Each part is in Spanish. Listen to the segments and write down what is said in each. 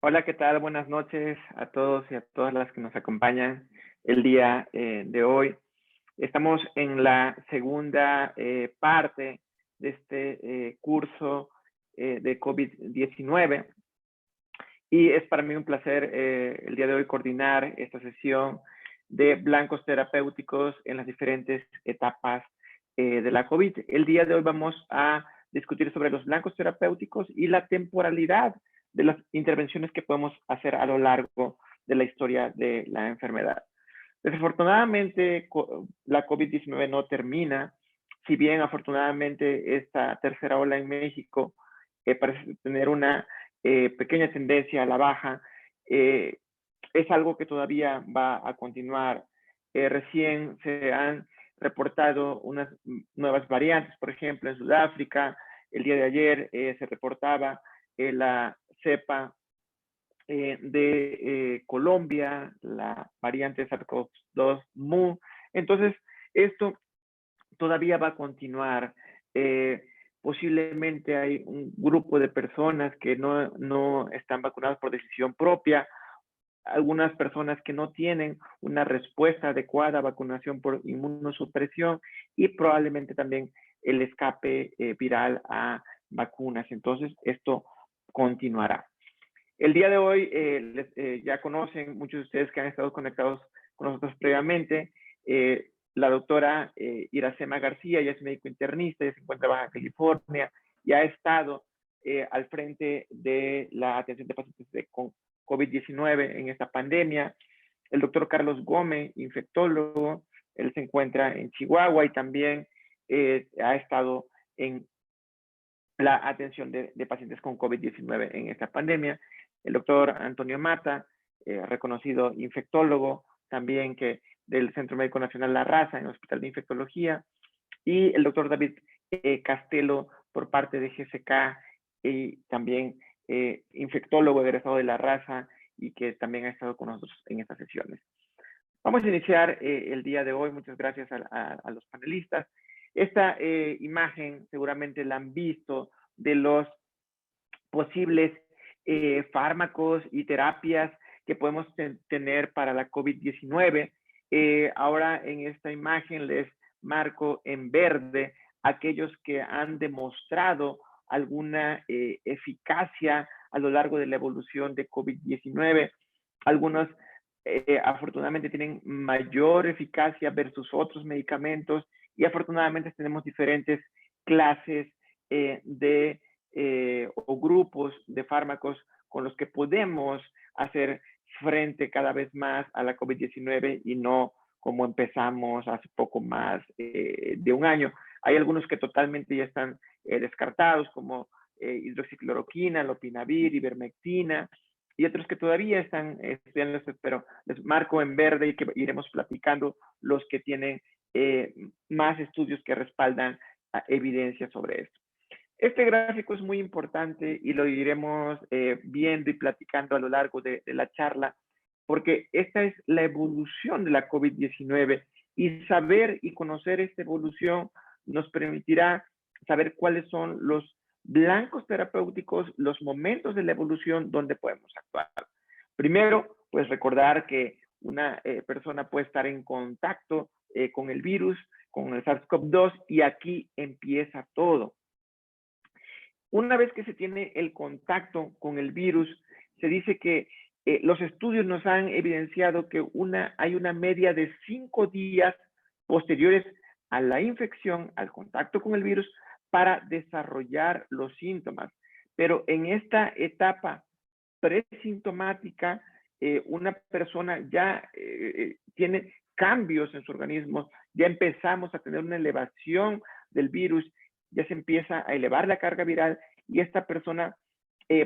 Hola, ¿qué tal? Buenas noches a todos y a todas las que nos acompañan el día de hoy. Estamos en la segunda parte de este curso de COVID-19 y es para mí un placer el día de hoy coordinar esta sesión de blancos terapéuticos en las diferentes etapas de la COVID. El día de hoy vamos a discutir sobre los blancos terapéuticos y la temporalidad de las intervenciones que podemos hacer a lo largo de la historia de la enfermedad. Desafortunadamente, la COVID-19 no termina, si bien afortunadamente esta tercera ola en México parece tener una pequeña tendencia a la baja, es algo que todavía va a continuar. Recién se han reportado unas nuevas variantes, por ejemplo, en Sudáfrica. El día de ayer se reportaba la cepa de Colombia, la variante SARS-CoV-2 MU. Entonces, esto todavía va a continuar. Posiblemente hay un grupo de personas que no están vacunadas por decisión propia, algunas personas que no tienen una respuesta adecuada a vacunación por inmunosupresión y probablemente también el escape viral a vacunas. Entonces, esto continuará. El día de hoy ya conocen muchos de ustedes que han estado conectados con nosotros previamente. La doctora Iracema García, ella es médico internista, ella se encuentra en Baja California y ha estado al frente de la atención de pacientes con COVID-19 en esta pandemia. El doctor Carlos Gómez, infectólogo, él se encuentra en Chihuahua y también ha estado en la atención de pacientes con COVID-19 en esta pandemia. El doctor Antonio Mata, reconocido infectólogo, también que del Centro Médico Nacional La Raza, en el Hospital de Infectología, y el doctor David Castelo, por parte de GSK, y también infectólogo egresado de La Raza, y que también ha estado con nosotros en estas sesiones. Vamos a iniciar el día de hoy. Muchas gracias a los panelistas. Esta imagen seguramente la han visto de los posibles fármacos y terapias que podemos tener para la COVID-19. Ahora en esta imagen les marco en verde aquellos que han demostrado alguna eficacia a lo largo de la evolución de COVID-19. Algunos afortunadamente tienen mayor eficacia versus otros medicamentos y afortunadamente tenemos diferentes clases o grupos de fármacos con los que podemos hacer frente cada vez más a la COVID-19 y no como empezamos hace poco más de un año. Hay algunos que totalmente ya están descartados, como hidroxicloroquina, lopinavir, ivermectina, y otros que todavía están estudiando, pero les marco en verde y que iremos platicando los que tienen más estudios que respaldan evidencia sobre esto. Este gráfico es muy importante y lo iremos viendo y platicando a lo largo de la charla, porque esta es la evolución de la COVID-19 y saber y conocer esta evolución nos permitirá saber cuáles son los blancos terapéuticos, los momentos de la evolución donde podemos actuar. Primero, pues recordar que una persona puede estar en contacto con el virus, con el SARS-CoV-2 y aquí empieza todo. Una vez que se tiene el contacto con el virus, se dice que los estudios nos han evidenciado que hay una media de 5 días posteriores a la infección, al contacto con el virus, para desarrollar los síntomas. Pero en esta etapa presintomática, una persona ya tiene cambios en su organismo, ya empezamos a tener una elevación del virus, ya se empieza a elevar la carga viral y esta persona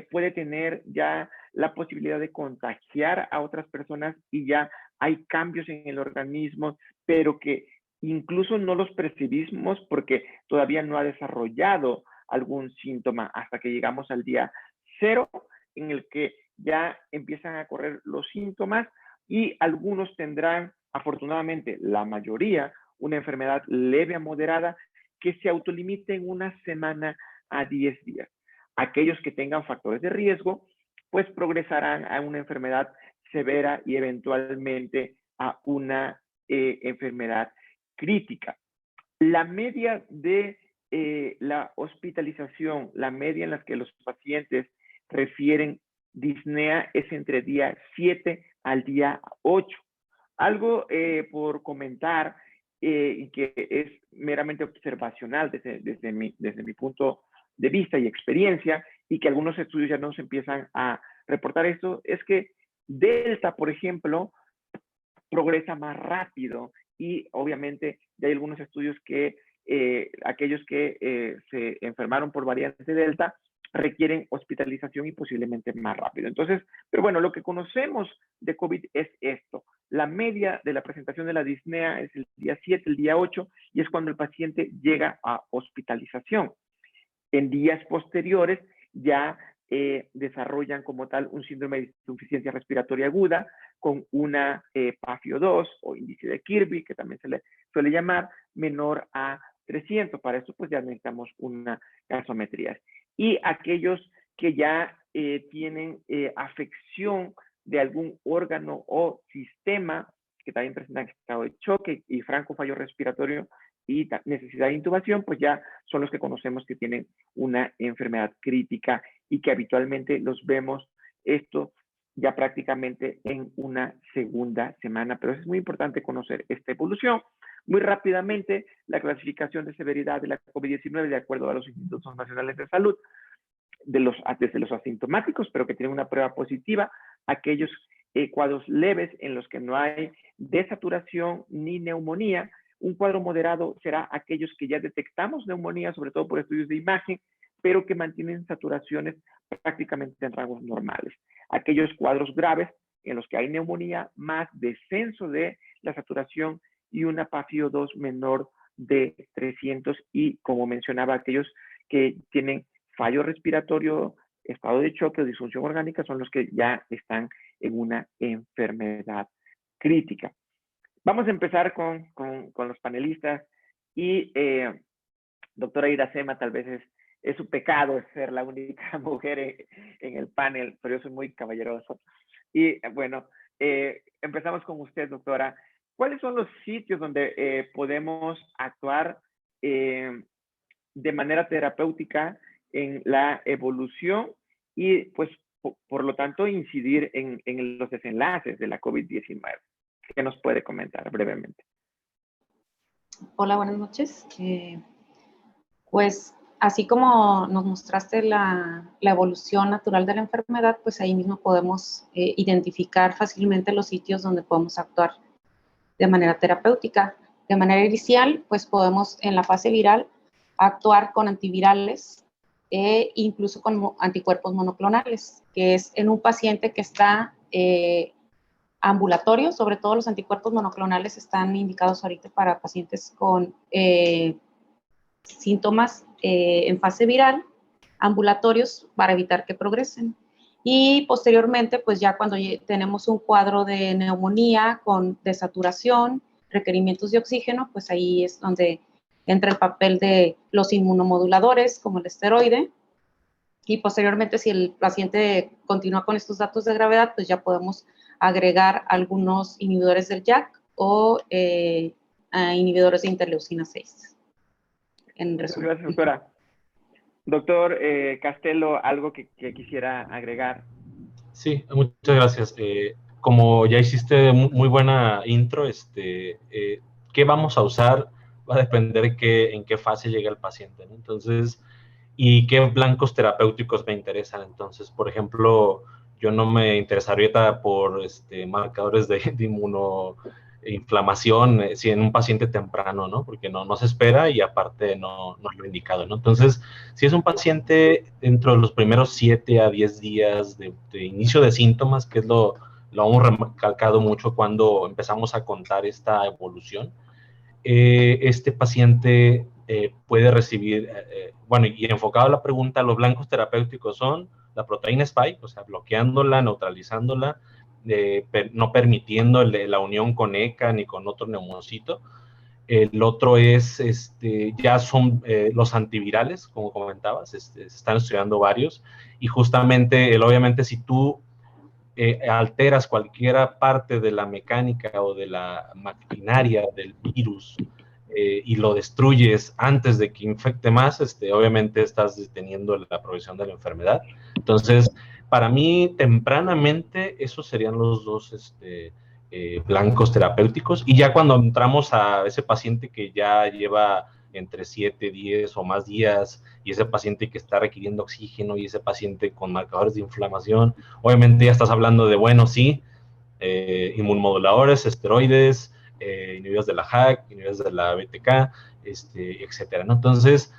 puede tener ya la posibilidad de contagiar a otras personas y ya hay cambios en el organismo, pero que incluso no los percibimos porque todavía no ha desarrollado algún síntoma hasta que llegamos al día 0, en el que ya empiezan a correr los síntomas y algunos tendrán, afortunadamente, la mayoría, una enfermedad leve a moderada que se autolimite en una semana a 10 días. Aquellos que tengan factores de riesgo pues progresarán a una enfermedad severa y eventualmente a una enfermedad crítica. La media de la hospitalización, la media en la que los pacientes refieren disnea es entre día 7 al día 8. Algo por comentar y que es meramente observacional desde mi punto de vista y experiencia, y que algunos estudios ya nos empiezan a reportar esto, es que Delta, por ejemplo, progresa más rápido, y obviamente ya hay algunos estudios que aquellos que se enfermaron por variante Delta requieren hospitalización y posiblemente más rápido. Entonces, pero bueno, lo que conocemos de COVID es esto. La media de la presentación de la disnea es el día 7, el día 8, y es cuando el paciente llega a hospitalización. En días posteriores ya desarrollan como tal un síndrome de insuficiencia respiratoria aguda con una PAFIO2 o índice de Kirby, que también se le suele llamar, menor a 300. Para esto pues ya necesitamos una gasometría. Y aquellos que ya tienen afección de algún órgano o sistema, que también presentan estado de choque y franco fallo respiratorio y necesidad de intubación, pues ya son los que conocemos que tienen una enfermedad crítica y que habitualmente los vemos esto ya prácticamente en una segunda semana. Pero es muy importante conocer esta evolución. Muy rápidamente, la clasificación de severidad de la COVID-19 de acuerdo a los Institutos Nacionales de Salud, desde los asintomáticos, pero que tienen una prueba positiva, aquellos cuadros leves en los que no hay desaturación ni neumonía. Un cuadro moderado será aquellos que ya detectamos neumonía, sobre todo por estudios de imagen, pero que mantienen saturaciones prácticamente en rangos normales. Aquellos cuadros graves en los que hay neumonía más descenso de la saturación y una PAFIO2 menor de 300, y como mencionaba, aquellos que tienen fallo respiratorio, estado de choque o disfunción orgánica son los que ya están en una enfermedad crítica. Vamos a empezar con los panelistas y doctora Iracema, tal vez es su pecado ser la única mujer en el panel, pero yo soy muy caballeroso. Y bueno, empezamos con usted, doctora. ¿Cuáles son los sitios donde podemos actuar de manera terapéutica en la evolución y pues por lo tanto incidir en los desenlaces de la COVID-19? ¿Qué nos puede comentar brevemente? Hola, buenas noches. Pues así como nos mostraste la evolución natural de la enfermedad, pues ahí mismo podemos identificar fácilmente los sitios donde podemos actuar de manera terapéutica. De manera inicial, pues podemos en la fase viral actuar con antivirales e incluso con anticuerpos monoclonales, que es en un paciente que está ambulatorio. Sobre todo los anticuerpos monoclonales están indicados ahorita para pacientes con síntomas en fase viral, ambulatorios, para evitar que progresen. Y posteriormente, pues ya cuando tenemos un cuadro de neumonía con desaturación, requerimientos de oxígeno, pues ahí es donde entra el papel de los inmunomoduladores, como el esteroide. Y posteriormente, si el paciente continúa con estos datos de gravedad, pues ya podemos agregar algunos inhibidores del JAK o inhibidores de interleucina 6. En resumen. Gracias, doctora. Doctor Castelo, ¿algo que quisiera agregar? Sí, muchas gracias. Como ya hiciste muy buena intro, ¿qué vamos a usar? Va a depender en qué fase llega el paciente, ¿no? Entonces, y qué blancos terapéuticos me interesan. Entonces, por ejemplo, yo no me interesaría por marcadores de inmunoinflamación si en un paciente temprano, ¿no? Porque no se espera y aparte no es lo indicado, ¿no? Entonces, si es un paciente dentro de los primeros 7 a 10 días de inicio de síntomas, que es lo hemos recalcado mucho cuando empezamos a contar esta evolución, este paciente puede recibir, bueno, y enfocado a la pregunta, los blancos terapéuticos son la proteína spike, o sea, bloqueándola, neutralizándola, no permitiendo la unión con ECA ni con otro neumocito, El otro es, ya son los antivirales, como comentabas, se están estudiando varios, y justamente, obviamente, si tú alteras cualquier parte de la mecánica o de la maquinaria del virus y lo destruyes antes de que infecte más, obviamente estás deteniendo la progresión de la enfermedad. Entonces, para mí, tempranamente, esos serían los dos blancos terapéuticos. Y ya cuando entramos a ese paciente que ya lleva entre 7, 10 o más días, y ese paciente que está requiriendo oxígeno, y ese paciente con marcadores de inflamación, obviamente ya estás hablando de, bueno, sí, inmunomoduladores, esteroides, inhibidores de la JAK, inhibidores de la BTK, etcétera, ¿no? Entonces,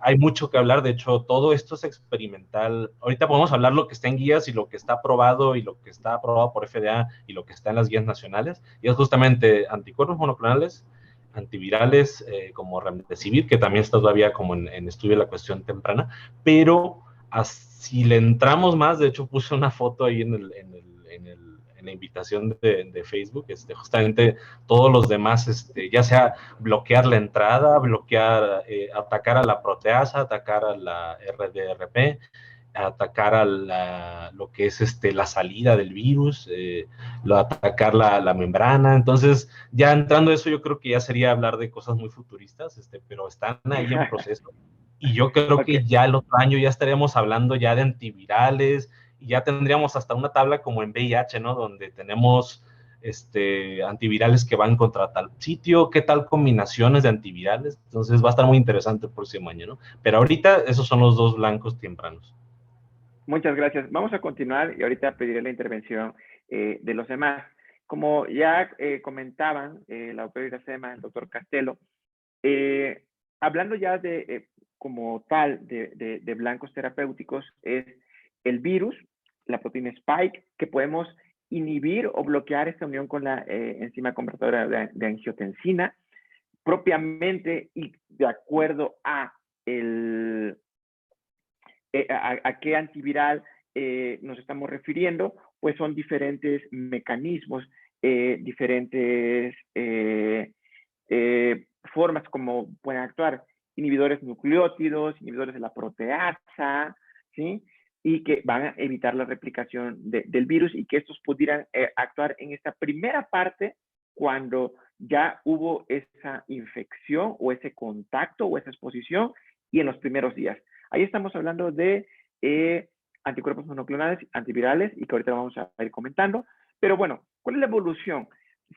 hay mucho que hablar. De hecho, todo esto es experimental. Ahorita podemos hablar lo que está en guías y lo que está aprobado y lo que está aprobado por FDA y lo que está en las guías nacionales, y es justamente anticuerpos monoclonales, antivirales como Remdesivir, que también está todavía como en estudio de la cuestión temprana, pero si le entramos más, de hecho puse una foto ahí en la invitación de Facebook, justamente todos los demás, ya sea bloquear la entrada, bloquear, atacar a la proteasa, atacar a la RDRP, atacar a lo que es la salida del virus, atacar la membrana. Entonces, ya entrando a eso, yo creo que ya sería hablar de cosas muy futuristas, pero están ahí en proceso. Y yo creo que ya el otro año ya estaríamos hablando ya de antivirales, y ya tendríamos hasta una tabla como en VIH, ¿no? Donde tenemos antivirales que van contra tal sitio, qué tal combinaciones de antivirales. Entonces va a estar muy interesante el próximo año, ¿no? Pero ahorita esos son los dos blancos tempranos. Muchas gracias. Vamos a continuar y ahorita pediré la intervención de los demás. Como ya comentaban la doctora Iracema, el doctor Castelo, hablando ya de como tal de blancos terapéuticos, es el virus, la proteína Spike, que podemos inhibir o bloquear esta unión con la enzima convertidora de angiotensina, propiamente y de acuerdo a qué antiviral nos estamos refiriendo, pues son diferentes mecanismos, diferentes formas como pueden actuar, inhibidores nucleótidos, inhibidores de la proteasa, ¿sí? Y que van a evitar la replicación del virus, y que estos pudieran actuar en esta primera parte cuando ya hubo esa infección o ese contacto o esa exposición, y en los primeros días. Ahí estamos hablando de anticuerpos monoclonales, antivirales, y que ahorita vamos a ir comentando. Pero bueno, ¿cuál es la evolución?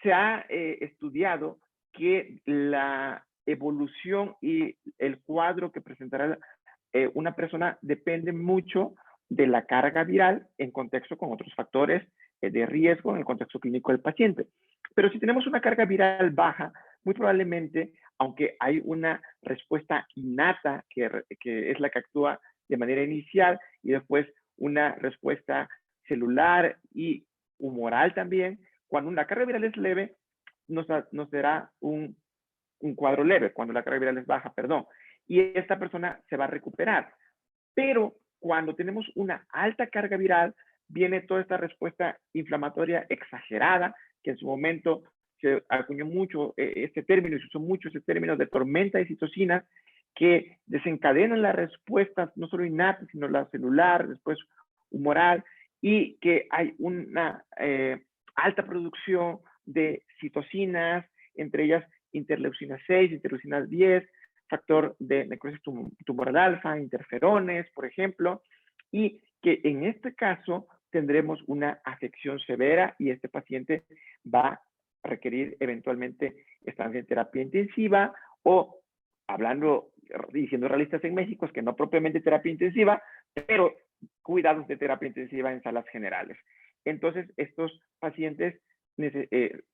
Se ha estudiado que la evolución y el cuadro que presentará una persona depende mucho de la carga viral en contexto con otros factores de riesgo en el contexto clínico del paciente. Pero si tenemos una carga viral baja, muy probablemente, aunque hay una respuesta innata que es la que actúa de manera inicial, y después una respuesta celular y humoral también, cuando una carga viral es leve, nos dará un cuadro leve, cuando la carga viral es baja, perdón, y esta persona se va a recuperar. Pero cuando tenemos una alta carga viral, viene toda esta respuesta inflamatoria exagerada, que en su momento se acuñó mucho este término, y se usó mucho este término de tormenta de citocinas, que desencadenan las respuestas, no solo innatas, sino la celular, después humoral, y que hay una alta producción de citocinas, entre ellas interleucina 6, interleucina 10, factor de necrosis tumoral alfa, interferones, por ejemplo, y que en este caso tendremos una afección severa, y este paciente va a requerir eventualmente estancia en terapia intensiva, o hablando y siendo realistas en México, es que no propiamente terapia intensiva, pero cuidados de terapia intensiva en salas generales. Entonces, estos pacientes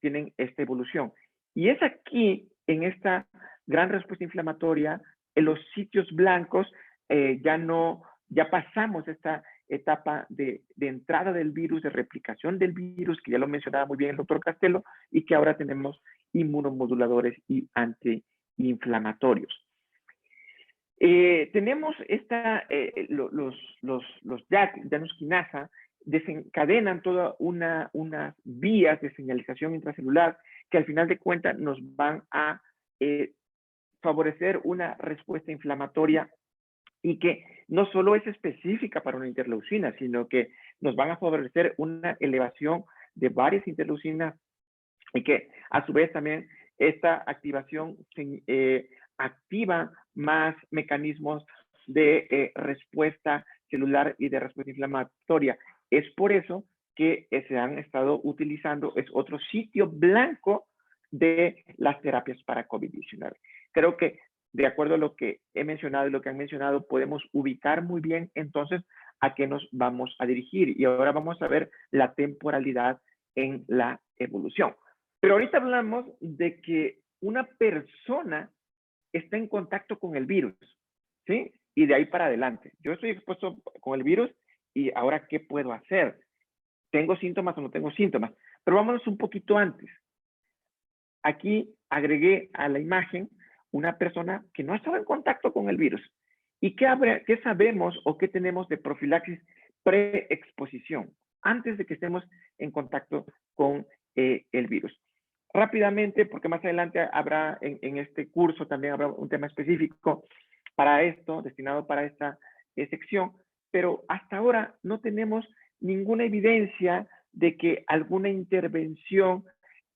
tienen esta evolución. Y es aquí, en esta gran respuesta inflamatoria, en los sitios blancos, ya pasamos esta etapa de entrada del virus, de replicación del virus, que ya lo mencionaba muy bien el doctor Castelo, y que ahora tenemos inmunomoduladores y antiinflamatorios. Tenemos los JAK, Janus quinasa, desencadenan toda unas vías de señalización intracelular que al final de cuentas nos van a favorecer una respuesta inflamatoria y que no solo es específica para una interleucina, sino que nos van a favorecer una elevación de varias interleucinas y que a su vez también esta activación activa más mecanismos de respuesta celular y de respuesta inflamatoria. Es por eso que se han estado utilizando, es otro sitio blanco de las terapias para COVID-19. Creo que de acuerdo a lo que he mencionado y lo que han mencionado, podemos ubicar muy bien entonces a qué nos vamos a dirigir. Y ahora vamos a ver la temporalidad en la evolución. Pero ahorita hablamos de que una persona está en contacto con el virus, ¿sí? Y de ahí para adelante. Yo estoy expuesto con el virus y ahora, ¿qué puedo hacer? ¿Tengo síntomas o no tengo síntomas? Pero vámonos un poquito antes. Aquí agregué a la imagen una persona que no estaba en contacto con el virus. ¿Y qué sabemos o qué tenemos de profilaxis preexposición antes de que estemos en contacto con el virus? Rápidamente, porque más adelante habrá en este curso también habrá un tema específico para esto, destinado para esta sección, pero hasta ahora no tenemos ninguna evidencia de que alguna intervención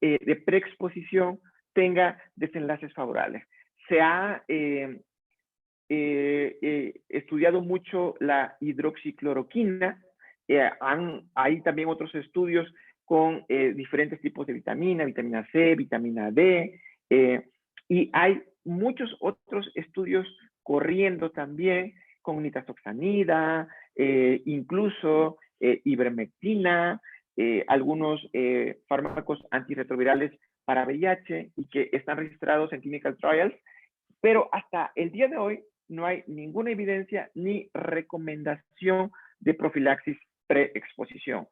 de preexposición tenga desenlaces favorables. Se ha estudiado mucho la hidroxicloroquina, hay también otros estudios con diferentes tipos de vitamina C, vitamina D, y hay muchos otros estudios corriendo también con nitazoxanida, incluso ivermectina, algunos fármacos antirretrovirales para VIH y que están registrados en clinical trials, pero hasta el día de hoy no hay ninguna evidencia ni recomendación de profilaxis preexposición.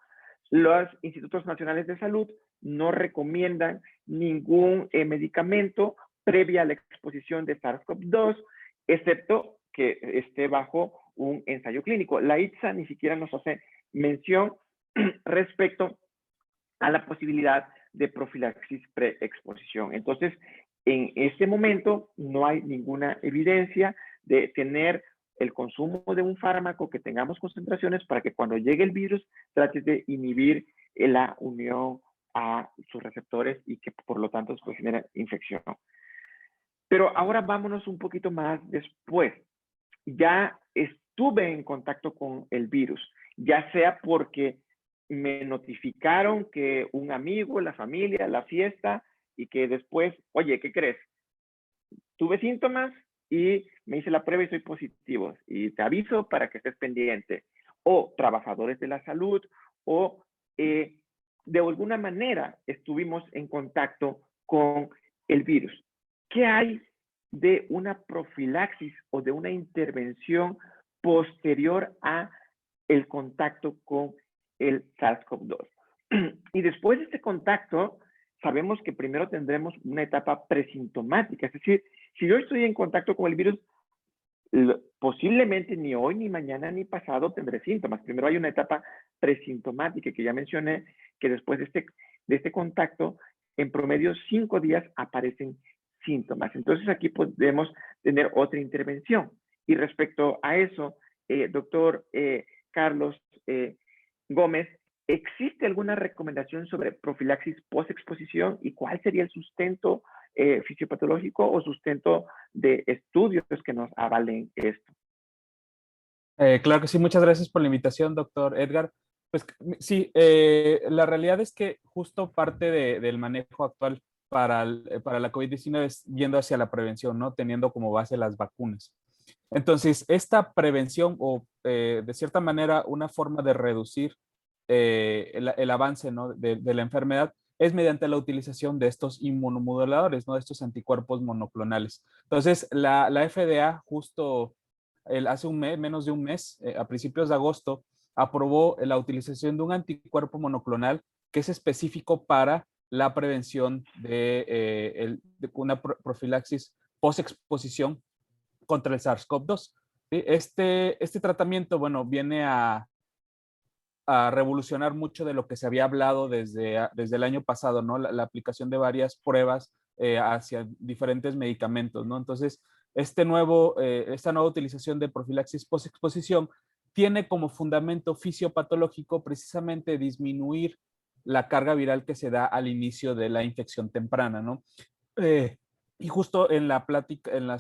Los institutos nacionales de salud no recomiendan ningún medicamento previa a la exposición de SARS-CoV-2, excepto que esté bajo un ensayo clínico. La ITSA ni siquiera nos hace mención respecto a la posibilidad de profilaxis preexposición. Entonces, en este momento no hay ninguna evidencia de tener el consumo de un fármaco que tengamos concentraciones para que cuando llegue el virus trate de inhibir la unión a sus receptores y que por lo tanto pues, genera infección. Pero ahora vámonos un poquito más después. Ya estuve en contacto con el virus, ya sea porque me notificaron que un amigo, la familia, la fiesta, y que después, oye, ¿qué crees? Tuve síntomas y me hice la prueba y soy positivo. Y te aviso para que estés pendiente. O trabajadores de la salud, o de alguna manera estuvimos en contacto con el virus. ¿Qué hay de una profilaxis o de una intervención posterior a el contacto con el SARS-CoV-2? Y después de este contacto, sabemos que primero tendremos una etapa presintomática. Es decir, si yo estoy en contacto con el virus, posiblemente ni hoy, ni mañana, ni pasado tendré síntomas. Primero hay una etapa presintomática que ya mencioné, que después de este contacto, en promedio 5 días aparecen síntomas. Entonces aquí podemos tener otra intervención. Y respecto a eso, doctor Carlos Gómez, ¿existe alguna recomendación sobre profilaxis post-exposición y cuál sería el sustento fisiopatológico o sustento de estudios que nos avalen esto? Claro que sí, muchas gracias por la invitación, doctor Edgar. Pues sí, la realidad es que justo parte del manejo actual para la COVID-19 es yendo hacia la prevención, ¿no? Teniendo como base las vacunas. Entonces, esta prevención o de cierta manera una forma de reducir el avance, ¿no? de la enfermedad es mediante la utilización de estos inmunomoduladores, ¿no? De estos anticuerpos monoclonales. Entonces, la FDA justo hace un mes, menos de un mes, a principios de agosto, aprobó la utilización de un anticuerpo monoclonal que es específico para la prevención de una profilaxis post-exposición contra el SARS-CoV-2. ¿Sí? Este tratamiento, bueno, viene a a revolucionar mucho de lo que se había hablado desde el año pasado, ¿no? La aplicación de varias pruebas hacia diferentes medicamentos, ¿no? Entonces, esta nueva utilización de profilaxis post-exposición tiene como fundamento fisiopatológico precisamente disminuir la carga viral que se da al inicio de la infección temprana, ¿no? Y justo en las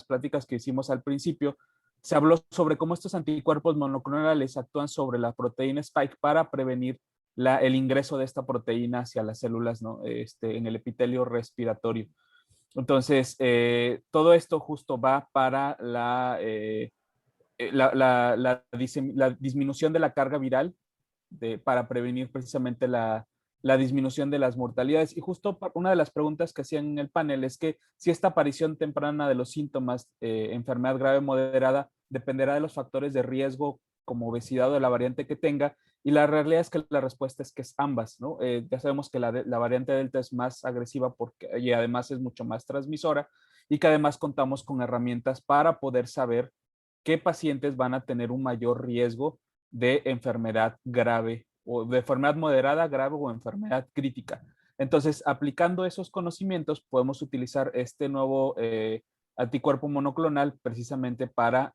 pláticas que hicimos al principio, se habló sobre cómo estos anticuerpos monoclonales actúan sobre la proteína Spike para prevenir el ingreso de esta proteína hacia las células, ¿no? En el epitelio respiratorio. Entonces, todo esto justo va para la disminución de la carga viral para prevenir precisamente la disminución de las mortalidades. Y justo una de las preguntas que hacían en el panel es que si esta aparición temprana de los síntomas, enfermedad grave o moderada, dependerá de los factores de riesgo como obesidad o de la variante que tenga. Y la realidad es que la respuesta es que es ambas, ¿no? Ya sabemos que la variante Delta es más agresiva y además es mucho más transmisora, y que además contamos con herramientas para poder saber qué pacientes van a tener un mayor riesgo de enfermedad grave o de enfermedad moderada, grave o enfermedad crítica. Entonces, aplicando esos conocimientos, podemos utilizar este nuevo anticuerpo monoclonal precisamente para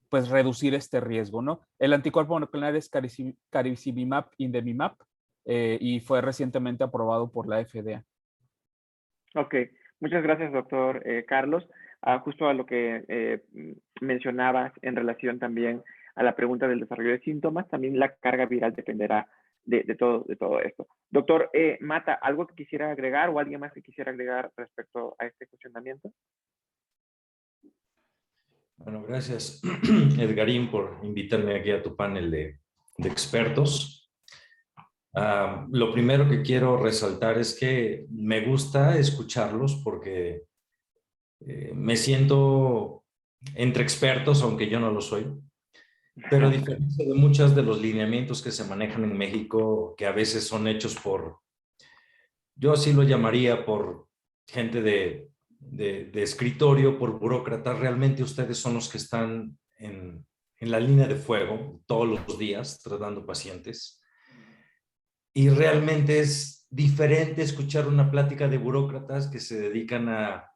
pues reducir este riesgo, ¿no? El anticuerpo monoclonal es Caricimimab Indemimab y fue recientemente aprobado por la FDA. Ok, muchas gracias, doctor Carlos. Justo a lo que mencionabas en relación también a la pregunta del desarrollo de síntomas, también la carga viral dependerá de todo esto. Doctor Mata, ¿algo que quisiera agregar o alguien más que quisiera agregar respecto a este cuestionamiento? Bueno, gracias, Edgarín, por invitarme aquí a tu panel de expertos. Lo primero que quiero resaltar es que me gusta escucharlos porque me siento entre expertos, aunque yo no lo soy. Pero a diferencia de muchos de los lineamientos que se manejan en México, que a veces son hechos por, yo así lo llamaría, por gente de escritorio, por burócratas, realmente ustedes son los que están en la línea de fuego todos los días tratando pacientes. Y realmente es diferente escuchar una plática de burócratas que se dedican a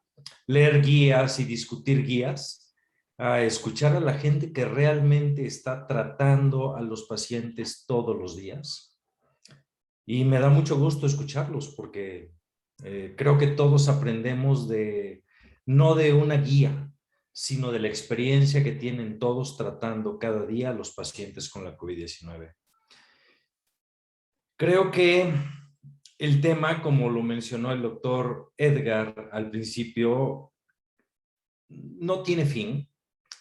leer guías y discutir guías, a escuchar a la gente que realmente está tratando a los pacientes todos los días. Y me da mucho gusto escucharlos porque creo que todos aprendemos no de una guía, sino de la experiencia que tienen todos tratando cada día a los pacientes con la COVID-19. Creo que el tema, como lo mencionó el doctor Edgar al principio, no tiene fin.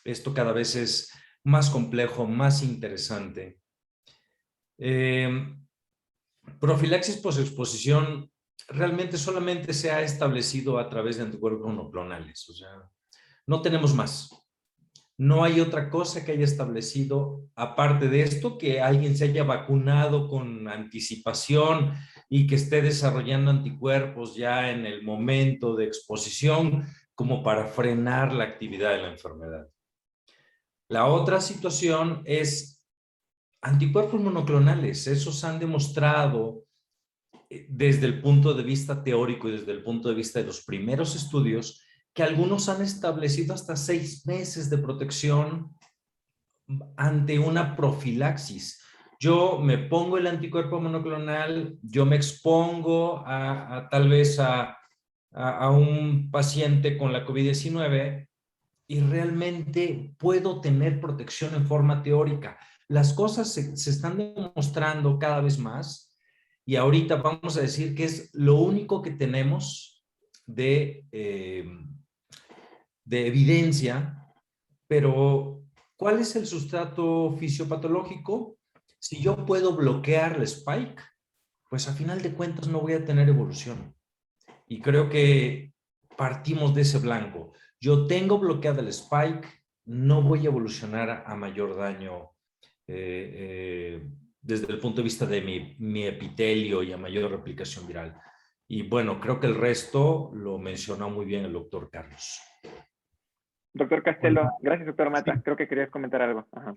Esto cada vez es más complejo, más interesante. Profilaxis posexposición realmente solamente se ha establecido a través de anticuerpos monoclonales. O sea, no tenemos más. No hay otra cosa que haya establecido, aparte de esto, que alguien se haya vacunado con anticipación y que esté desarrollando anticuerpos ya en el momento de exposición como para frenar la actividad de la enfermedad. La otra situación es anticuerpos monoclonales. Esos han demostrado desde el punto de vista teórico y desde el punto de vista de los primeros estudios que algunos han establecido hasta 6 meses de protección ante una profilaxis. Yo me pongo el anticuerpo monoclonal, yo me expongo tal vez a un paciente con la COVID-19 y realmente puedo tener protección en forma teórica. Las cosas se están demostrando cada vez más y ahorita vamos a decir que es lo único que tenemos de evidencia, pero ¿cuál es el sustrato fisiopatológico? Si yo puedo bloquear el spike, pues a final de cuentas no voy a tener evolución. Y creo que partimos de ese blanco. Yo tengo bloqueado el spike, no voy a evolucionar a mayor daño desde el punto de vista de mi epitelio y a mayor replicación viral. Y bueno, creo que el resto lo mencionó muy bien el doctor Carlos. Doctor Castelo, gracias, doctor Mata. Creo que querías comentar algo. Ajá.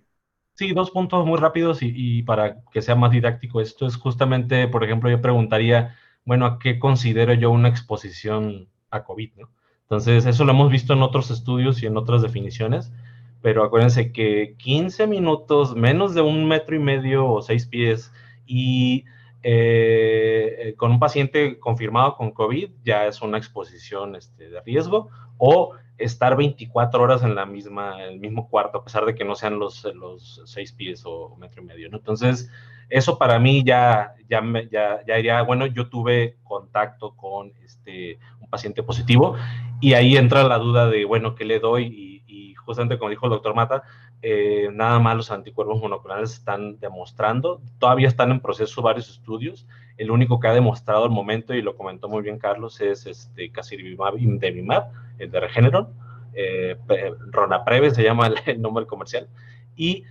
Sí, dos puntos muy rápidos y para que sea más didáctico esto es justamente, por ejemplo, yo preguntaría, bueno, ¿a qué considero yo una exposición a COVID, ¿no? Entonces, eso lo hemos visto en otros estudios y en otras definiciones, pero acuérdense que 15 minutos, menos de 1,5 metros o 6 pies y con un paciente confirmado con COVID ya es una exposición de riesgo, o estar 24 horas en el mismo cuarto, a pesar de que no sean los 6 pies o 1,5 metros, ¿no? Entonces, eso para mí ya iría, bueno, yo tuve contacto con un paciente positivo y ahí entra la duda de, bueno, ¿qué le doy? Y justamente como dijo el doctor Mata, nada más los anticuerpos monoclonales están demostrando, todavía están en proceso varios estudios, el único que ha demostrado al momento, y lo comentó muy bien Carlos, es casirivimab, imdevimab, el de Regeneron, Ronapreve se llama el nombre comercial, y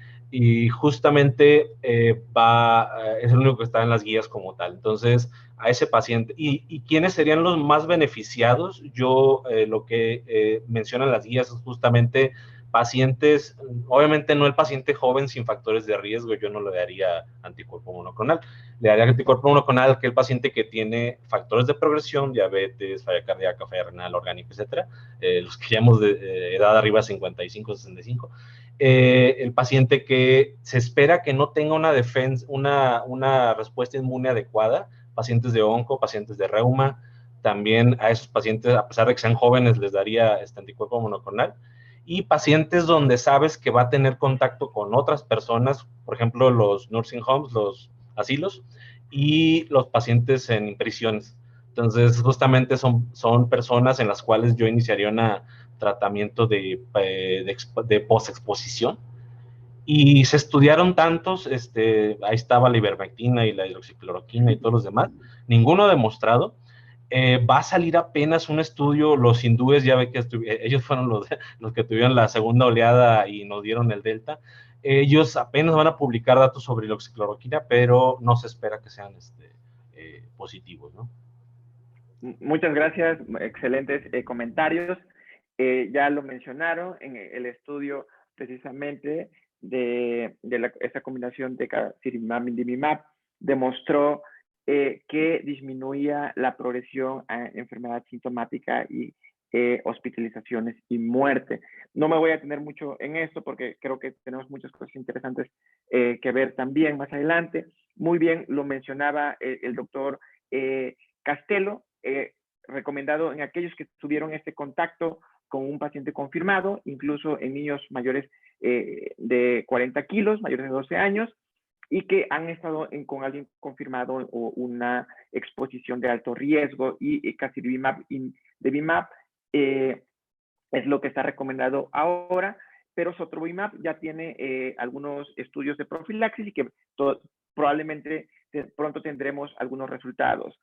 justamente es el único que está en las guías como tal. Entonces, a ese paciente, ¿y quiénes serían los más beneficiados? Yo lo que mencionan las guías es justamente pacientes, obviamente no el paciente joven sin factores de riesgo, yo no le daría anticuerpo monoclonal, le daría anticuerpo monoclonal a aquel paciente que tiene factores de progresión, diabetes, falla cardíaca, falla renal, orgánica, etcétera, los que llamamos de edad arriba de 55, 65, el paciente que se espera que no tenga una respuesta inmune adecuada, pacientes de onco, pacientes de reuma, también a esos pacientes, a pesar de que sean jóvenes, les daría anticuerpo monoclonal, y pacientes donde sabes que va a tener contacto con otras personas, por ejemplo, los nursing homes, los asilos, y los pacientes en prisiones. Entonces, justamente son personas en las cuales yo iniciaría un tratamiento de post-exposición. Y se estudiaron tantos, ahí estaba la ivermectina y la hidroxicloroquina y todos los demás, ninguno demostrado. Va a salir apenas un estudio, los hindúes, ya ve que ellos fueron los que tuvieron la segunda oleada y nos dieron el delta. Ellos apenas van a publicar datos sobre hidroxicloroquina, pero no se espera que sean positivos, ¿no? Muchas gracias, excelentes comentarios. Ya lo mencionaron en el estudio precisamente de esta combinación de casirivimab y imdevimab, demostró que disminuía la progresión a enfermedad sintomática y hospitalizaciones y muerte. No me voy a tener mucho en esto porque creo que tenemos muchas cosas interesantes que ver también más adelante. Muy bien lo mencionaba el doctor Castelo, recomendado en aquellos que tuvieron este contacto con un paciente confirmado, incluso en niños mayores de 40 kilos, mayores de 12 años, y que han estado con alguien confirmado o una exposición de alto riesgo, y casirivimab y imdevimab es lo que está recomendado ahora, pero sotrovimab ya tiene algunos estudios de profilaxis y que probablemente pronto tendremos algunos resultados.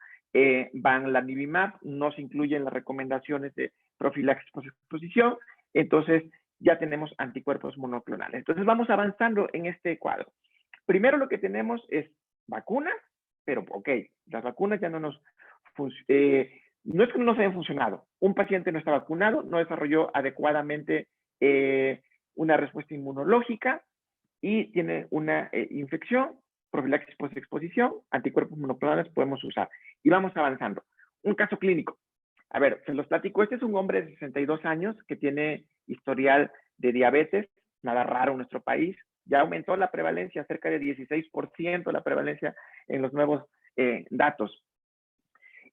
Bamlanivimab no se incluye en las recomendaciones de profilaxis post-exposición, entonces ya tenemos anticuerpos monoclonales. Entonces vamos avanzando en este cuadro. Primero lo que tenemos es vacunas, pero ok, las vacunas ya no nos no es que no nos hayan funcionado. Un paciente no está vacunado, no desarrolló adecuadamente una respuesta inmunológica y tiene una infección, profilaxis post-exposición, anticuerpos monoclonales podemos usar. Y vamos avanzando. Un caso clínico. A ver, se los platico. Este es un hombre de 62 años que tiene historial de diabetes, nada raro en nuestro país. Ya aumentó la prevalencia, cerca de 16% la prevalencia en los nuevos datos.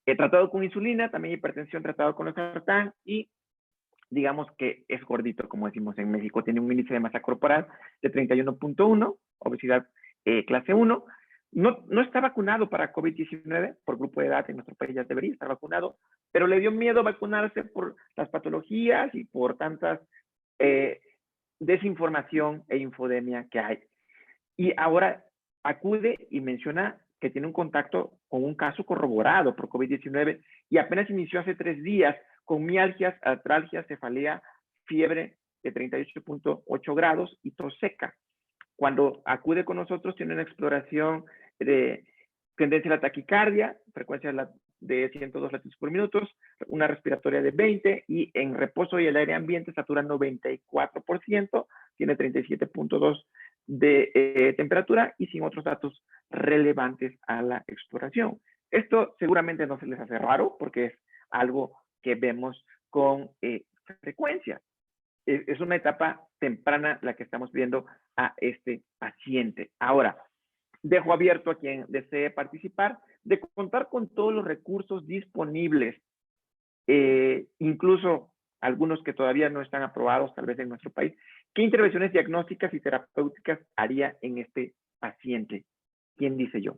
Tratado con insulina, también hipertensión, tratado con losartán, y digamos que es gordito, como decimos en México, tiene un índice de masa corporal de 31.1, obesidad clase 1, no está vacunado para COVID-19 por grupo de edad, en nuestro país ya debería estar vacunado, pero le dio miedo vacunarse por las patologías y por tantas desinformación e infodemia que hay. Y ahora acude y menciona que tiene un contacto con un caso corroborado por COVID-19 y apenas inició hace 3 días con mialgias, artralgias, cefalea, fiebre de 38.8 grados y tos seca. Cuando acude con nosotros tiene una exploración de tendencia a la taquicardia, frecuencia de 102 latidos por minuto, una respiratoria de 20 y en reposo y el aire ambiente satura 94%, tiene 37.2 de temperatura y sin otros datos relevantes a la exploración. Esto seguramente no se les hace raro porque es algo que vemos con frecuencia. Es una etapa temprana la que estamos viendo a este paciente. Ahora, dejo abierto a quien desee participar de contar con todos los recursos disponibles, incluso algunos que todavía no están aprobados tal vez en nuestro país. ¿Qué intervenciones diagnósticas y terapéuticas haría en este paciente? ¿Quién dice yo?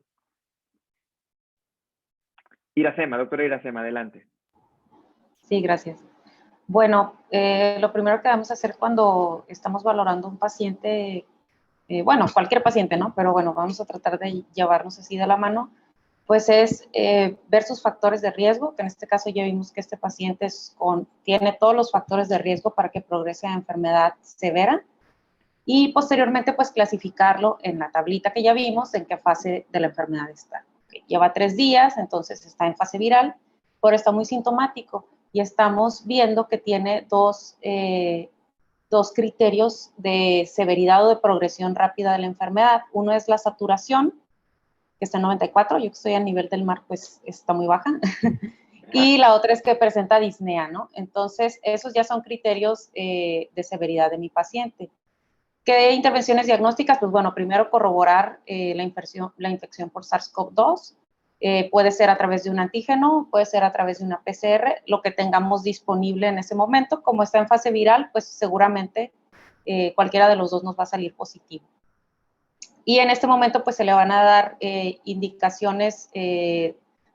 Iracema, doctora Iracema, adelante. Sí, gracias. Bueno, lo primero que vamos a hacer cuando estamos valorando un paciente, bueno, cualquier paciente, ¿no? Pero bueno, vamos a tratar de llevarnos así de la mano, pues es ver sus factores de riesgo, que en este caso ya vimos que este paciente tiene todos los factores de riesgo para que progrese a enfermedad severa, y posteriormente pues clasificarlo en la tablita que ya vimos en qué fase de la enfermedad está. Okay, lleva 3 días, entonces está en fase viral, pero está muy sintomático y estamos viendo que tiene dos criterios de severidad o de progresión rápida de la enfermedad. Uno es la saturación, que está en 94, yo que estoy a nivel del mar, pues está muy baja. Y la otra es que presenta disnea, ¿no? Entonces, esos ya son criterios de severidad de mi paciente. ¿Qué intervenciones diagnósticas? Pues bueno, primero corroborar la infección por SARS-CoV-2. Puede ser a través de un antígeno, puede ser a través de una PCR, lo que tengamos disponible en ese momento. Como está en fase viral, pues seguramente cualquiera de los dos nos va a salir positivo. Y en este momento pues se le van a dar indicaciones,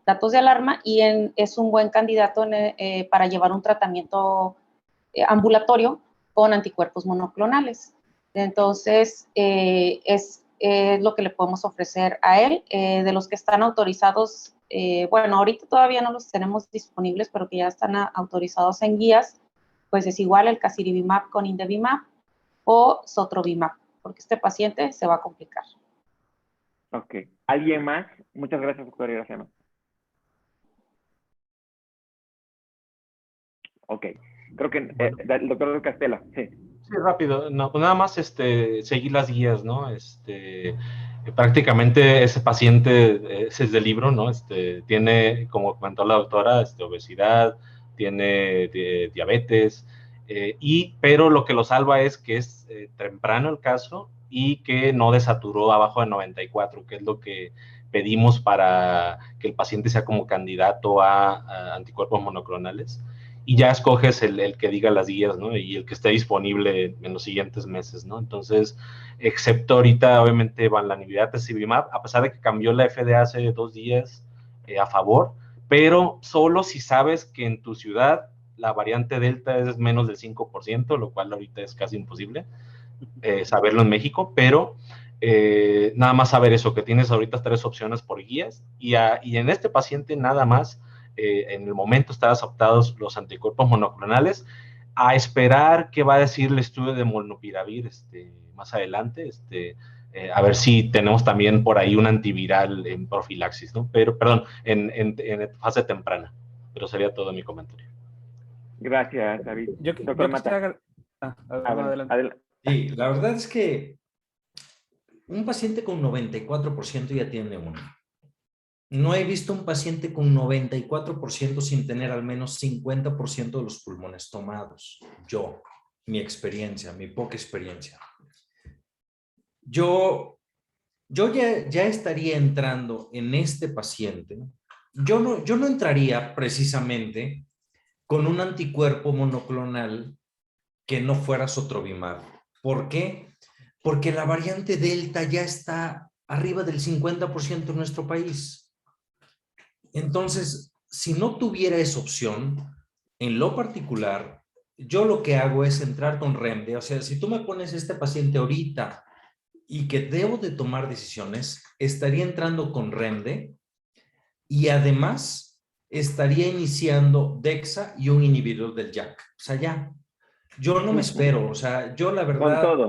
datos de alarma, y es un buen candidato para llevar un tratamiento ambulatorio con anticuerpos monoclonales. Entonces, es lo que le podemos ofrecer a él. De los que están autorizados, bueno, ahorita todavía no los tenemos disponibles, pero que ya están autorizados en guías, pues es igual el casirivimab con indevimab o sotrovimab, porque este paciente se va a complicar. Ok. ¿Alguien más? Muchas gracias, doctora Iracema. Ok. Creo que el doctor Castela, sí. Sí, rápido. No, pues nada más seguir las guías, ¿no? Prácticamente ese paciente, ese es del libro, ¿no? Tiene, como comentó la doctora, obesidad, tiene diabetes, pero lo que lo salva es que es temprano el caso y que no desaturó abajo de 94, que es lo que pedimos para que el paciente sea como candidato a anticuerpos monoclonales. Y ya escoges el que diga las guías, ¿no? Y el que esté disponible en los siguientes meses, ¿no? Entonces, excepto ahorita, obviamente, vanlanivimab, tezepelumab, a pesar de que cambió la FDA hace 2 días a favor, pero solo si sabes que en tu ciudad la variante Delta es menos del 5%, lo cual ahorita es casi imposible saberlo en México, pero nada más saber eso, que tienes ahorita 3 opciones por guías, y en este paciente nada más, en el momento están adoptados los anticuerpos monoclonales, a esperar qué va a decir el estudio de molnupiravir más adelante, a ver si tenemos también por ahí un antiviral en profilaxis, ¿no? Pero, perdón, en fase temprana. Pero sería todo mi comentario. Gracias, David. Doctor Mata. Adelante. Sí, la verdad es que un paciente con 94% ya tiene uno. No he visto un paciente con 94% sin tener al menos 50% de los pulmones tomados. Mi experiencia, mi poca experiencia. Yo ya estaría entrando en este paciente. Yo no entraría precisamente con un anticuerpo monoclonal que no fuera sotrovimab. ¿Por qué? Porque la variante Delta ya está arriba del 50% en nuestro país. Entonces, si no tuviera esa opción, en lo particular, yo lo que hago es entrar con Remde. O sea, si tú me pones este paciente ahorita y que debo de tomar decisiones, estaría entrando con Remde y además estaría iniciando Dexa y un inhibidor del JAK. O sea, ya. Yo no me espero. O sea, yo la verdad... Con todo.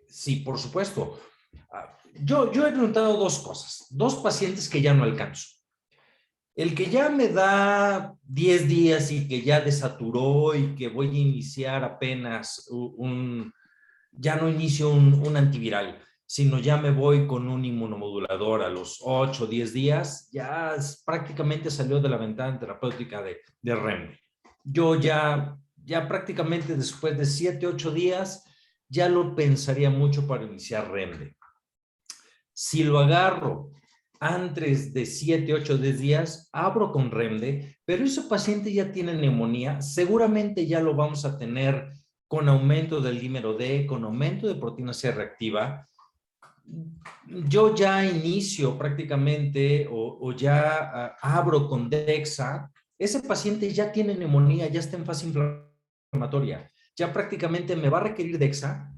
Sí, por supuesto. Yo he notado 2 cosas. 2 pacientes que ya no alcanzo. El que ya me da 10 días y que ya desaturó y que voy a iniciar apenas ya no inicio un antiviral. sino ya me voy con un inmunomodulador a los 8 o 10 días, ya prácticamente salió de la ventana terapéutica de REMDE. Yo ya prácticamente después de 7, 8 días, ya lo pensaría mucho para iniciar REMDE. Si lo agarro antes de 7, 8, 10 días, abro con REMDE, pero ese paciente ya tiene neumonía, seguramente ya lo vamos a tener con aumento del dímero D, con aumento de proteína C reactiva. Yo ya inicio prácticamente o ya abro con DEXA, ese paciente ya tiene neumonía, ya está en fase inflamatoria, ya prácticamente me va a requerir DEXA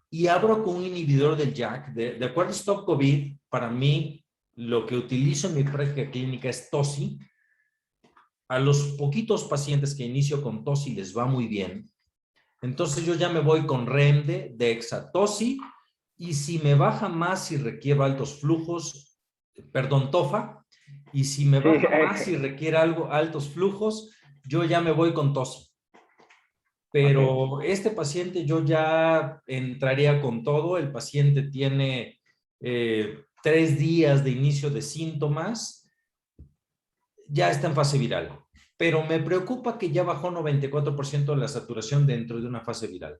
y abro con un inhibidor del JAK. De acuerdo a Stop COVID, para mí lo que utilizo en mi práctica clínica es TOSI. A los poquitos pacientes que inicio con TOSI les va muy bien. Entonces yo ya me voy con REMDE, DEXA, TOSI, y si me baja más y requiere altos flujos, perdón, TOFA, y si me baja más y requiere altos flujos, yo ya me voy con TOSI. Pero este paciente yo ya entraría con todo. El paciente tiene 3 días de inicio de síntomas, ya está en fase viral. Pero me preocupa que ya bajó 94% de la saturación dentro de una fase viral.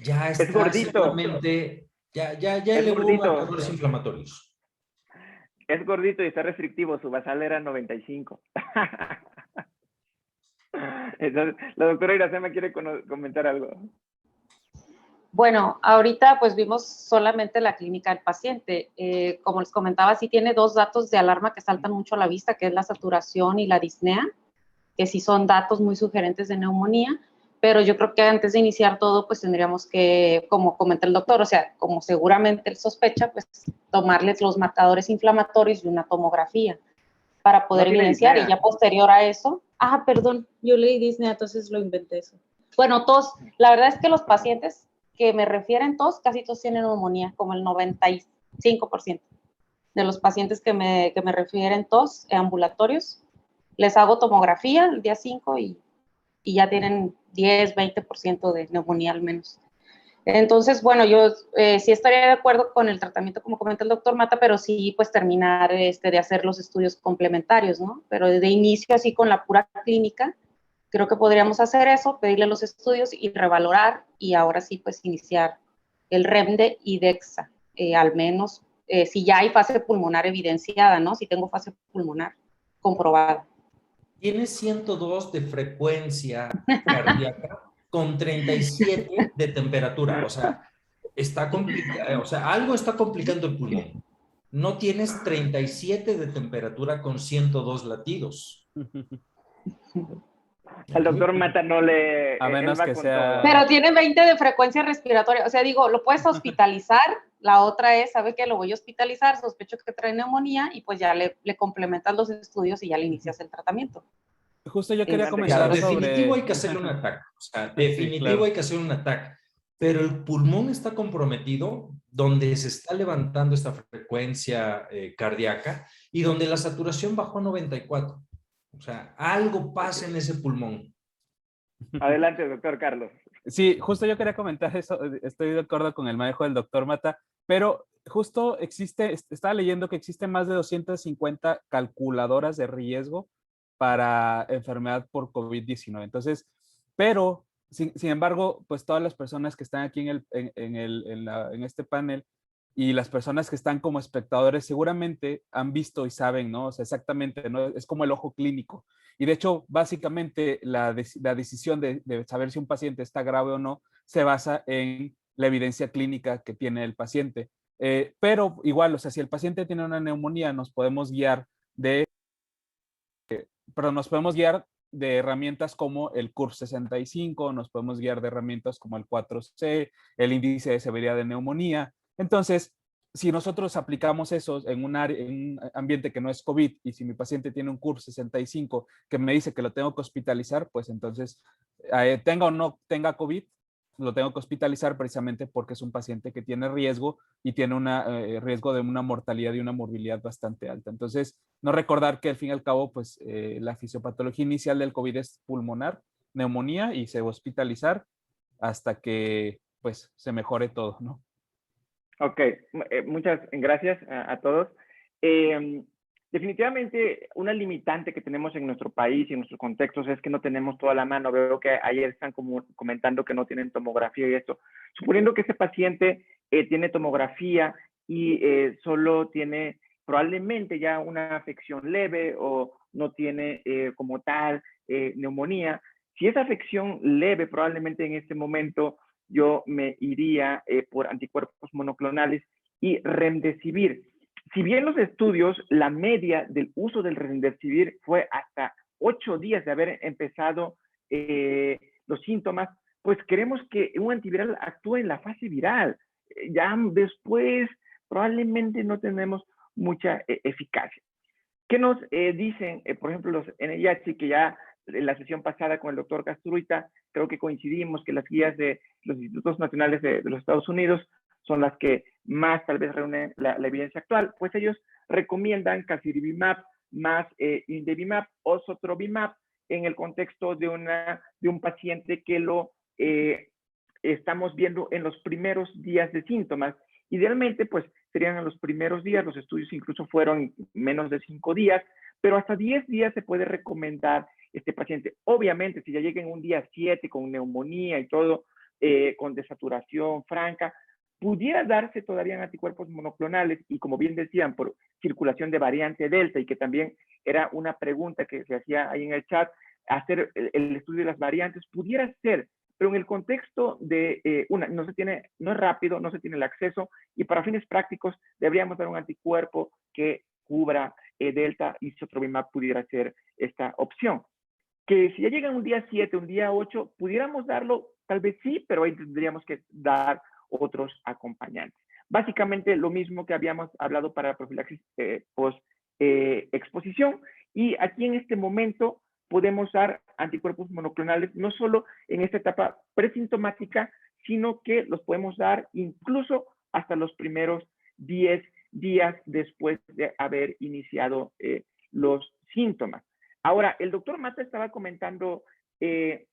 Ya está, es gordito. seguramente, ya elevó marcadores inflamatorios. Es gordito y está restrictivo, su basal era 95. Entonces, la doctora Iracema quiere comentar algo. Bueno, ahorita pues vimos solamente la clínica del paciente. Como les comentaba, sí tiene 2 datos de alarma que saltan mucho a la vista, que es la saturación y la disnea, que sí son datos muy sugerentes de neumonía, pero yo creo que antes de iniciar todo, pues tendríamos que, como comenta el doctor, o sea, como seguramente él sospecha, pues tomarles los marcadores inflamatorios y una tomografía para poder evidenciar, y ya posterior a eso, perdón, yo leí disnea, entonces lo inventé eso. Bueno, tos, la verdad es que los pacientes que me refieren tos, casi todos tienen neumonía, como el 95% de los pacientes que me refieren tos ambulatorios. Les hago tomografía el día 5 y ya tienen 10, 20% de neumonía al menos. Entonces, bueno, yo sí estaría de acuerdo con el tratamiento, como comenta el doctor Mata, pero sí, pues terminar de hacer los estudios complementarios, ¿no? Pero de inicio, así con la pura clínica, creo que podríamos hacer eso, pedirle los estudios y revalorar, y ahora sí, pues iniciar el REMDE y DEXA, al menos si ya hay fase pulmonar evidenciada, ¿no? Si tengo fase pulmonar comprobada. Tiene 102 de frecuencia cardíaca con 37 de temperatura. O sea, está complicado, o sea, algo está complicando el pulmón. No tienes 37 de temperatura con 102 latidos. Al doctor Mata no le... A menos que sea... Pero tiene 20 de frecuencia respiratoria. O sea, digo, lo puedes hospitalizar. La otra es, sabe que lo voy a hospitalizar, sospecho que trae neumonía, y pues ya le complementas los estudios y ya le inicias el tratamiento. Justo yo quería comentar definitivo hay que hacerle un ataque. O sea, definitivo sí, claro. Hay que hacer un ataque. Pero el pulmón está comprometido, donde se está levantando esta frecuencia cardíaca y donde la saturación bajó a 94. O sea, algo pasa en ese pulmón. Adelante, doctor Carlos. Sí, justo yo quería comentar eso. Estoy de acuerdo con el manejo del doctor Mata, pero justo estaba leyendo que existen más de 250 calculadoras de riesgo para enfermedad por COVID-19. Entonces, pero, sin embargo, pues todas las personas que están aquí en este panel y las personas que están como espectadores seguramente han visto y saben, ¿no? O sea, exactamente, ¿no? Es como el ojo clínico. Y de hecho, básicamente, la decisión de saber si un paciente está grave o no se basa en la evidencia clínica que tiene el paciente. Pero igual, o sea, si el paciente tiene una neumonía, nos podemos guiar de herramientas como el CUR65, nos podemos guiar de herramientas como el 4C, el índice de severidad de neumonía. Entonces, si nosotros aplicamos eso en un ambiente que no es COVID, y si mi paciente tiene un CUR65 que me dice que lo tengo que hospitalizar, pues entonces, tenga o no tenga COVID, lo tengo que hospitalizar precisamente porque es un paciente que tiene riesgo y tiene un riesgo de una mortalidad y una morbilidad bastante alta. Entonces, no recordar que al fin y al cabo, pues la fisiopatología inicial del COVID es pulmonar, neumonía, y se va a hospitalizar hasta que pues se mejore todo, ¿no? Ok, muchas gracias a todos. Definitivamente, una limitante que tenemos en nuestro país y en nuestros contextos es que no tenemos toda la mano. Veo que ayer están comentando que no tienen tomografía y esto. Suponiendo que ese paciente tiene tomografía y solo tiene probablemente ya una afección leve o no tiene como tal neumonía. Si esa afección leve, probablemente en este momento yo me iría por anticuerpos monoclonales y remdesivir. Si bien los estudios, la media del uso del remdesivir fue hasta 8 días de haber empezado los síntomas, pues queremos que un antiviral actúe en la fase viral. Ya después probablemente no tenemos mucha eficacia. ¿Qué nos dicen, por ejemplo, los NIH, que ya en la sesión pasada con el doctor Castruita, creo que coincidimos que las guías de los institutos nacionales de los Estados Unidos son las que más tal vez reúnen la evidencia actual? Pues ellos recomiendan casirivimab más indevimab o sotrovimab en el contexto de un paciente que lo estamos viendo en los primeros días de síntomas. Idealmente, pues serían en los primeros días, los estudios incluso fueron menos de 5 días, pero hasta 10 días se puede recomendar este paciente. Obviamente, si ya llega en un día 7 con neumonía y todo, con desaturación franca, pudiera darse todavía en anticuerpos monoclonales y, como bien decían, por circulación de variante Delta, y que también era una pregunta que se hacía ahí en el chat, hacer el estudio de las variantes, pudiera ser, pero en el contexto de no es rápido, no se tiene el acceso, y para fines prácticos deberíamos dar un anticuerpo que cubra Delta, y sotrovimab pudiera ser esta opción. Que si ya llega un día 7, un día 8, pudiéramos darlo, tal vez sí, pero ahí tendríamos que dar otros acompañantes. Básicamente lo mismo que habíamos hablado para la profilaxis post-exposición, y aquí en este momento podemos dar anticuerpos monoclonales no solo en esta etapa presintomática, sino que los podemos dar incluso hasta los primeros 10 días después de haber iniciado los síntomas. Ahora, el doctor Mata estaba comentando de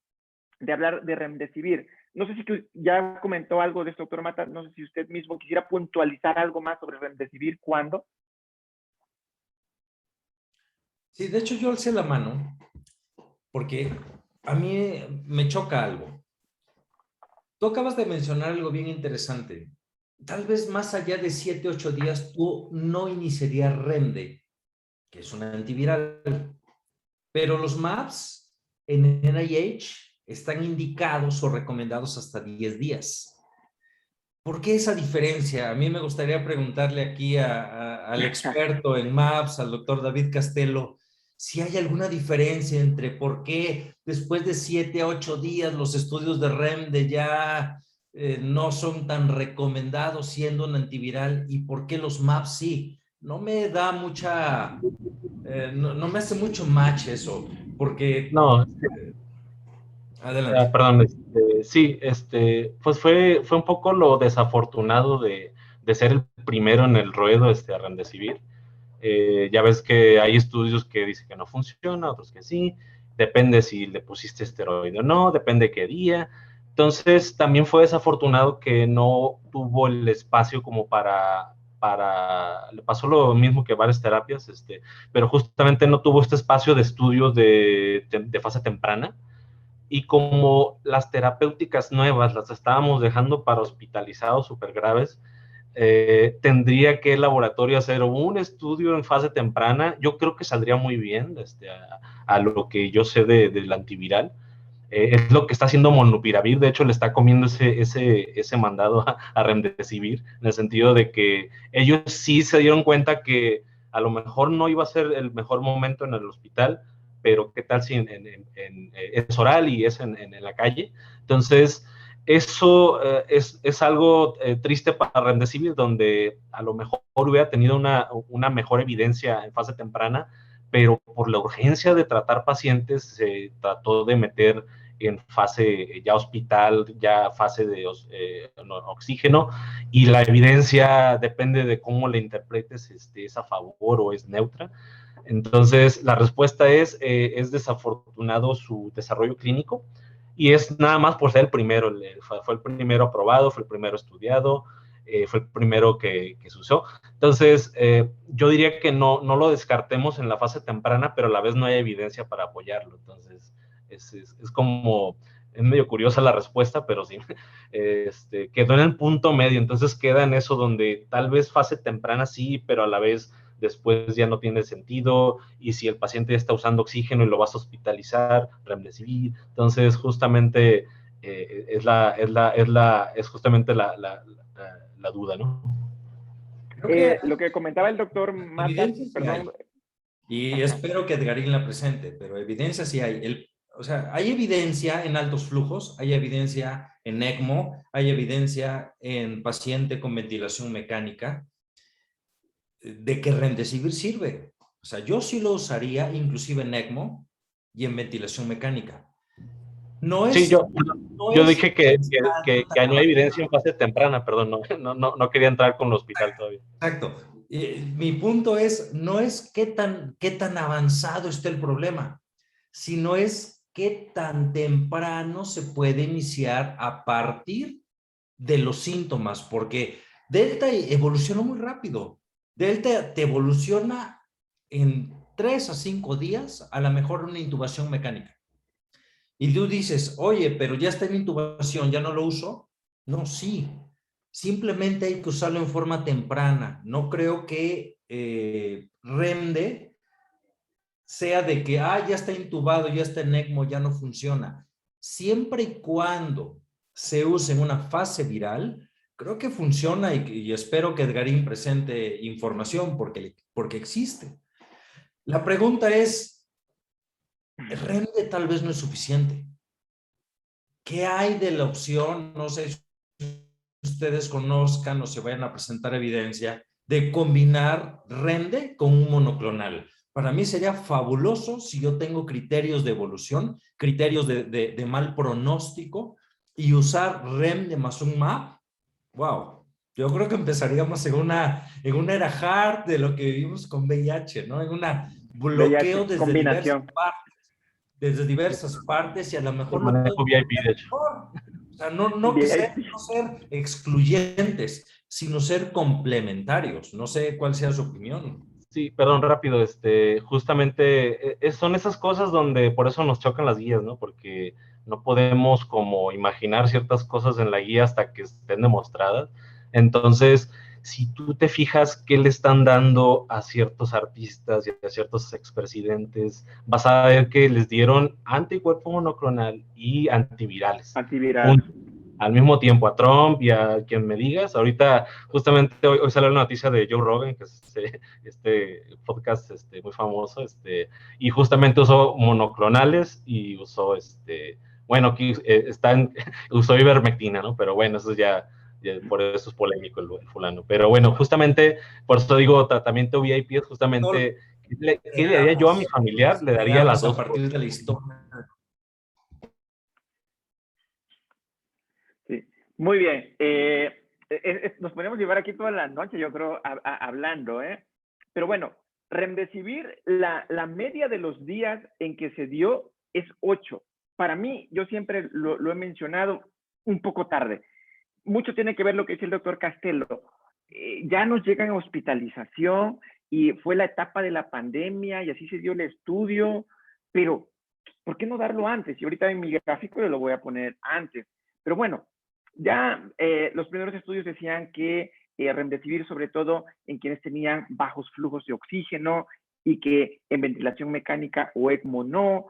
hablar de remdesivir. No sé si ya comentó algo de esto, doctor Mata. No sé si usted mismo quisiera puntualizar algo más sobre remdesivir. ¿Cuándo? Sí, de hecho yo alcé la mano porque a mí me choca algo. Tú acabas de mencionar algo bien interesante. Tal vez más allá de 7, 8 días tú no iniciarías Remde, que es un antiviral. Pero los MAPs en NIH están indicados o recomendados hasta 10 días. ¿Por qué esa diferencia? A mí me gustaría preguntarle aquí al experto en MAPs, al doctor David Castelo, si hay alguna diferencia entre por qué después de 7 a 8 días los estudios de REMDE ya no son tan recomendados siendo un antiviral y por qué los MAPs sí. No me da mucha... no me hace mucho match eso, porque... No, adelante. perdón, sí, pues fue un poco lo desafortunado de ser el primero en el ruedo a remdesivir. Ya ves que hay estudios que dicen que no funciona, otros que sí, depende si le pusiste esteroide o no, depende qué día. Entonces, también fue desafortunado que no tuvo el espacio como le pasó lo mismo que varias terapias, pero justamente no tuvo este espacio de estudios de fase temprana. Y como las terapéuticas nuevas las estábamos dejando para hospitalizados súper graves, tendría que el laboratorio hacer un estudio en fase temprana. Yo creo que saldría muy bien a lo que yo sé del antiviral. Es lo que está haciendo Molnupiravir. De hecho, le está comiendo ese mandado a Remdesivir, en el sentido de que ellos sí se dieron cuenta que a lo mejor no iba a ser el mejor momento en el hospital, pero qué tal si es oral y es en la calle. Entonces, eso es algo triste para Remdesivir, donde a lo mejor hubiera tenido una mejor evidencia en fase temprana, pero por la urgencia de tratar pacientes se trató de meter en fase ya hospital, ya fase de oxígeno, y la evidencia depende de cómo la interpretes, es a favor o es neutra. Entonces, la respuesta es desafortunado su desarrollo clínico, y es nada más por ser el primero, fue el primero aprobado, fue el primero estudiado. fue el primero que se usó. Entonces, yo diría que no lo descartemos en la fase temprana, pero a la vez no hay evidencia para apoyarlo. Entonces, es como, es medio curiosa la respuesta, pero sí, quedó en el punto medio. Entonces queda en eso donde tal vez fase temprana sí, pero a la vez después ya no tiene sentido, y si el paciente ya está usando oxígeno y lo vas a hospitalizar, remdesivir. Entonces, justamente es justamente la duda, ¿no? Lo que comentaba el doctor Mata, evidencia sí perdón. Y espero que Edgarín la presente, pero evidencia sí hay. O sea, hay evidencia en altos flujos, hay evidencia en ECMO, hay evidencia en paciente con ventilación mecánica de que remdesivir sirve. O sea, yo sí lo usaría inclusive en ECMO y en ventilación mecánica. No es... Sí, yo dije que no hay avanzado. evidencia en fase temprana, perdón, no quería entrar con el hospital todavía. Exacto. Mi punto es, no es qué tan avanzado está el problema, sino es qué tan temprano se puede iniciar a partir de los síntomas, porque Delta evoluciona muy rápido. Delta te evoluciona en 3 a 5 días, a lo mejor una intubación mecánica. Y tú dices, oye, pero ya está en intubación, ya no lo uso. No, sí. Simplemente hay que usarlo en forma temprana. No creo que REMDE sea de que, ya está intubado, ya está en ECMO, ya no funciona. Siempre y cuando se use en una fase viral, creo que funciona, y espero que Edgarín presente información porque existe. La pregunta es, REMDE tal vez no es suficiente. ¿Qué hay de la opción? No sé si ustedes conozcan o se vayan a presentar evidencia de combinar REMDE con un monoclonal. Para mí sería fabuloso si yo tengo criterios de evolución, criterios de mal pronóstico, y usar REMDE más un MAP. ¡Wow! Yo creo que empezaríamos en una era hard de lo que vivimos con VIH, ¿no? En una bloqueo VIH, combinación. desde diversas partes, y a lo mejor El lo manejo puedo VIP, de hecho. mejor. O sea, no ser excluyentes, sino ser complementarios. No sé cuál sea su opinión. Sí, perdón, rápido, justamente son esas cosas donde por eso nos chocan las guías, ¿no? Porque no podemos como imaginar ciertas cosas en la guía hasta que estén demostradas. Entonces, si tú te fijas qué le están dando a ciertos artistas y a ciertos expresidentes, vas a ver que les dieron anticuerpo monoclonal y antivirales. Antiviral. Al mismo tiempo, a Trump y a quien me digas. Ahorita, justamente hoy salió una noticia de Joe Rogan, que es este podcast muy famoso, y justamente usó monoclonales y usó, bueno, aquí usó ivermectina, ¿no? Pero bueno, eso ya por eso es polémico el fulano. Pero bueno, justamente, por eso digo, tratamiento VIP es justamente, ¿qué le daría yo a mi familiar? Le daría las dos a partir cosas. de la historia. Sí, muy bien. Nos podemos llevar aquí toda la noche, yo creo, hablando, ¿eh? Pero bueno, remdesivir, la media de los días en que se dio es 8. Para mí, yo siempre lo he mencionado un poco tarde. Mucho tiene que ver lo que dice el doctor Castelo. Ya nos llegan a hospitalización y fue la etapa de la pandemia y así se dio el estudio, pero ¿por qué no darlo antes? Y ahorita en mi gráfico lo voy a poner antes. Pero bueno, ya los primeros estudios decían que remdesivir sobre todo en quienes tenían bajos flujos de oxígeno y que en ventilación mecánica o ECMO no,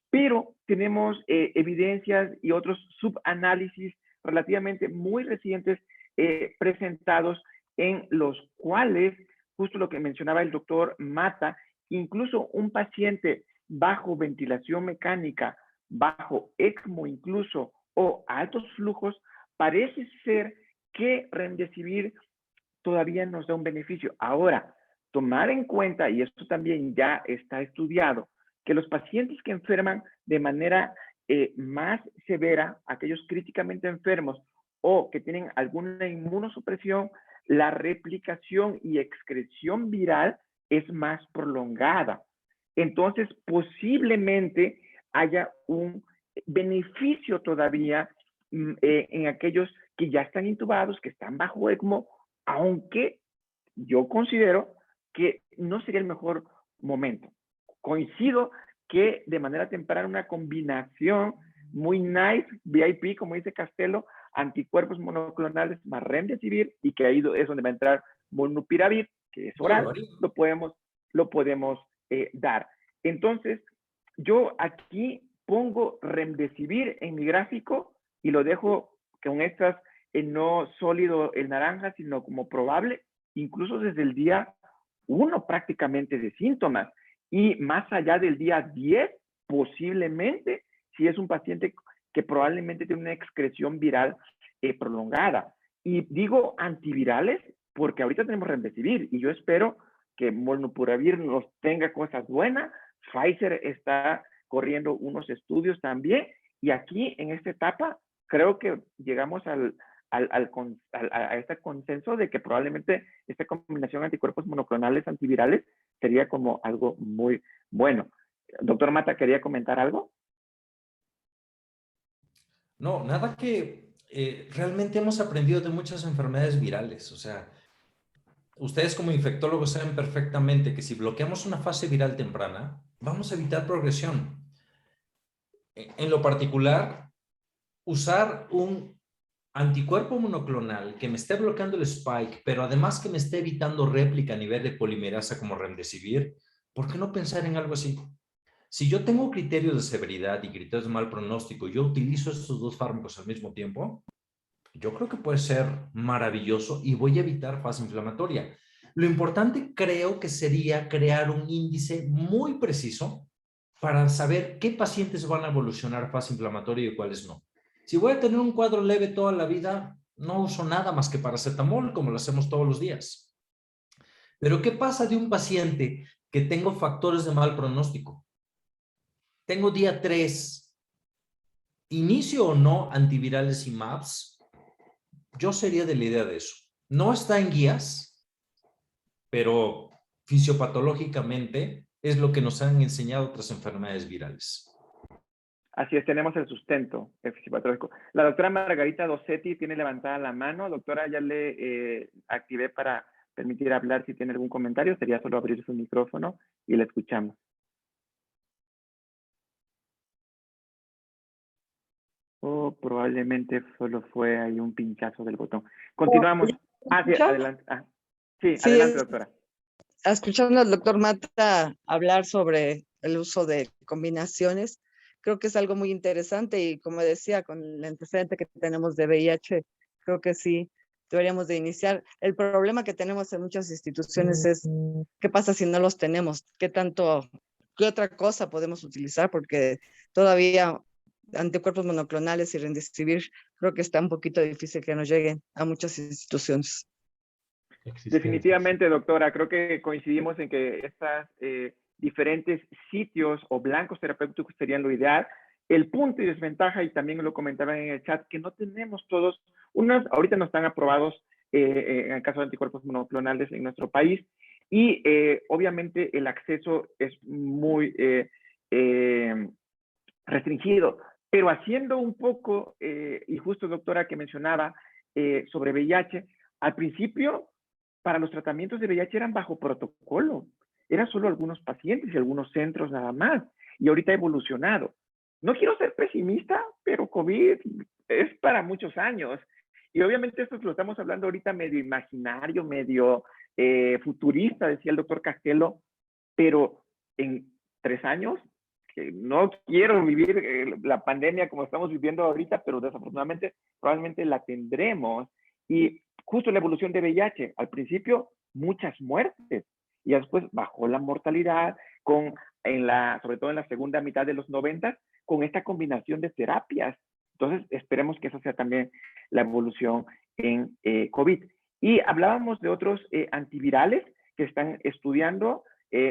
pero tenemos evidencias y otros subanálisis relativamente muy recientes presentados en los cuales, justo lo que mencionaba el doctor Mata, incluso un paciente bajo ventilación mecánica, bajo ECMO incluso, o altos flujos, parece ser que remdesivir todavía nos da un beneficio. Ahora, tomar en cuenta, y esto también ya está estudiado, que los pacientes que enferman de manera más severa, aquellos críticamente enfermos o que tienen alguna inmunosupresión, la replicación y excreción viral es más prolongada. Entonces, posiblemente haya un beneficio todavía en aquellos que ya están intubados, que están bajo ECMO, aunque yo considero que no sería el mejor momento. Coincido que de manera temprana una combinación muy nice, VIP, como dice Castelo, anticuerpos monoclonales más remdesivir, y que ahí es donde va a entrar molnupiravir, que es oral, lo podemos dar. Entonces, yo aquí pongo remdesivir en mi gráfico y lo dejo con estas, no sólido el naranja, sino como probable, incluso desde el día 1 prácticamente de síntomas, y más allá del día 10, posiblemente, si es un paciente que probablemente tiene una excreción viral prolongada. Y digo antivirales porque ahorita tenemos remdesivir, y yo espero que molnupiravir nos tenga cosas buenas. Pfizer está corriendo unos estudios también, y aquí en esta etapa creo que llegamos a este consenso de que probablemente esta combinación de anticuerpos monoclonales antivirales sería como algo muy bueno. Doctor Mata, ¿quería comentar algo? No, nada, que realmente hemos aprendido de muchas enfermedades virales. O sea, ustedes como infectólogos saben perfectamente que si bloqueamos una fase viral temprana, vamos a evitar progresión. En lo particular, usar un anticuerpo monoclonal que me esté bloqueando el spike, pero además que me esté evitando réplica a nivel de polimerasa como remdesivir, ¿por qué no pensar en algo así? Si yo tengo criterios de severidad y criterios de mal pronóstico, yo utilizo estos dos fármacos al mismo tiempo, yo creo que puede ser maravilloso y voy a evitar fase inflamatoria. Lo importante creo que sería crear un índice muy preciso para saber qué pacientes van a evolucionar fase inflamatoria y cuáles no. Si voy a tener un cuadro leve toda la vida, no uso nada más que paracetamol, como lo hacemos todos los días. Pero ¿qué pasa de un paciente que tengo factores de mal pronóstico? Tengo día 3, inicio o no antivirales y MAPS. Yo sería de la idea de eso. No está en guías, pero fisiopatológicamente es lo que nos han enseñado otras enfermedades virales. Así es, tenemos el sustento fisiopatológico. La doctora Margarita Dossetti tiene levantada la mano. Doctora, ya le activé para permitir hablar si tiene algún comentario. Sería solo abrir su micrófono y la escuchamos. O probablemente solo fue ahí un pinchazo del botón. Continuamos. Sí, adelante. Sí, adelante, doctora. Escuchando al doctor Mata hablar sobre el uso de combinaciones, creo que es algo muy interesante, y como decía, con el antecedente que tenemos de VIH, creo que sí deberíamos de iniciar. El problema que tenemos en muchas instituciones es qué pasa si no los tenemos, qué otra cosa podemos utilizar, porque todavía anticuerpos monoclonales y remdesivir creo que está un poquito difícil que nos lleguen a muchas instituciones. Definitivamente, doctora, creo que coincidimos en que estos diferentes sitios o blancos terapéuticos serían lo ideal. El punto y desventaja, y también lo comentaban en el chat, que no tenemos todos, ahorita no están aprobados en el caso de anticuerpos monoclonales en nuestro país, y obviamente el acceso es muy restringido, pero haciendo un poco, y justo doctora que mencionaba sobre VIH, al principio para los tratamientos de VIH eran bajo protocolo, eran solo algunos pacientes y algunos centros nada más, y ahorita ha evolucionado. No quiero ser pesimista, pero COVID es para muchos años, y obviamente esto lo estamos hablando ahorita medio imaginario, medio futurista, decía el doctor Castelo, pero en 3 años, que no quiero vivir la pandemia como estamos viviendo ahorita, pero desafortunadamente probablemente la tendremos. Y justo la evolución de VIH, al principio muchas muertes, y después bajó la mortalidad, sobre todo en la segunda mitad de los 90, con esta combinación de terapias. Entonces esperemos que esa sea también la evolución en COVID. Y hablábamos de otros antivirales que están estudiando,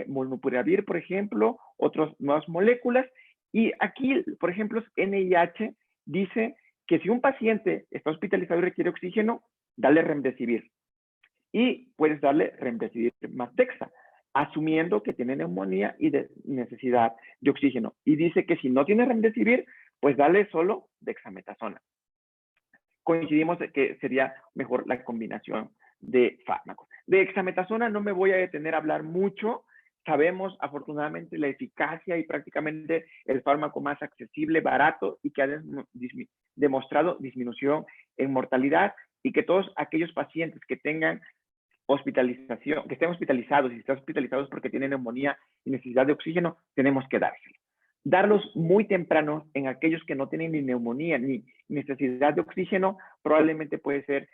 molnupiravir, por ejemplo, otras nuevas moléculas. Y aquí, por ejemplo, NIH dice que si un paciente está hospitalizado y requiere oxígeno, dale remdesivir. Y puedes darle remdesivir más dexa, asumiendo que tiene neumonía y necesidad de oxígeno. Y dice que si no tiene remdesivir, pues dale solo dexametasona. coincidimos de que sería mejor la combinación de fármacos. De dexametasona no me voy a detener a hablar mucho. Sabemos afortunadamente la eficacia y prácticamente el fármaco más accesible, barato y que ha demostrado disminución en mortalidad, y que todos aquellos pacientes que tengan hospitalización, que estén hospitalizados y estén hospitalizados porque tienen neumonía y necesidad de oxígeno, tenemos que dárselo. Darlos muy temprano en aquellos que no tienen ni neumonía ni necesidad de oxígeno probablemente puede ser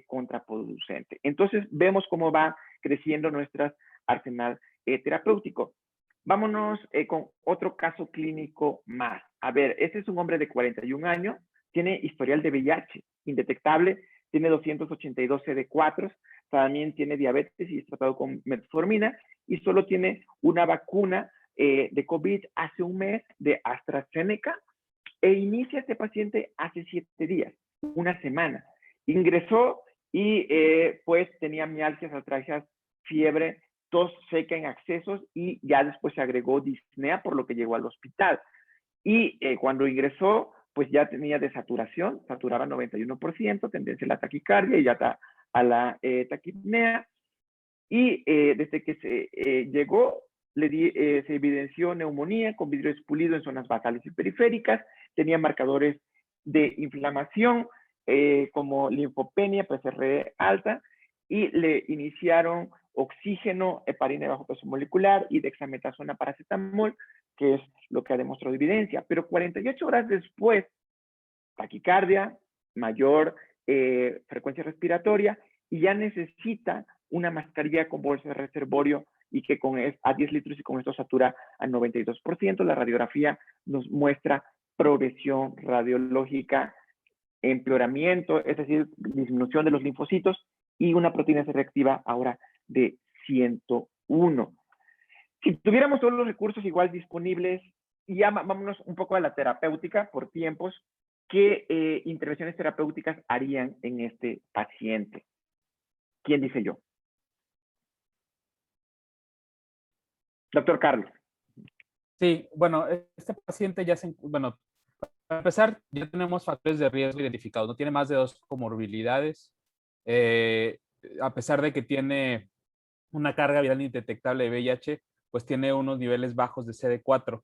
contraproducente. Entonces vemos cómo va creciendo nuestro arsenal terapéutico. Vámonos con otro caso clínico más. A ver, este es un hombre de 41 años, tiene historial de VIH indetectable, tiene 282 CD4, también tiene diabetes y es tratado con metformina, y solo tiene una vacuna de COVID hace un mes de AstraZeneca, e inicia este paciente hace 7 días, una semana. Ingresó y pues tenía mialgias, artralgias, fiebre, tos seca en accesos, y ya después se agregó disnea, por lo que llegó al hospital. Y cuando ingresó, pues ya tenía desaturación, saturaba 91%, tendencia a la taquicardia y ya está a la taquipnea. Y desde que se llegó, se evidenció neumonía con vidrio expulido en zonas basales y periféricas, tenía marcadores de inflamación como linfopenia, PCR alta, y le iniciaron oxígeno, heparina de bajo peso molecular y dexametasona paracetamol, que es lo que ha demostrado evidencia. Pero 48 horas después, taquicardia, mayor frecuencia respiratoria, y ya necesita una mascarilla con bolsa de reservorio y que a 10 litros y con esto satura al 92%. La radiografía nos muestra progresión radiológica, empeoramiento, es decir, disminución de los linfocitos y una proteína C reactiva ahora de 101. Si tuviéramos todos los recursos igual disponibles, y ya vámonos un poco a la terapéutica por tiempos, ¿qué intervenciones terapéuticas harían en este paciente? ¿Quién dice yo? Doctor Carlos. Sí, bueno, este paciente ya bueno, para empezar, ya tenemos factores de riesgo identificados. No tiene más de 2 comorbilidades. A pesar de que tiene una carga viral indetectable de VIH, pues tiene unos niveles bajos de CD4.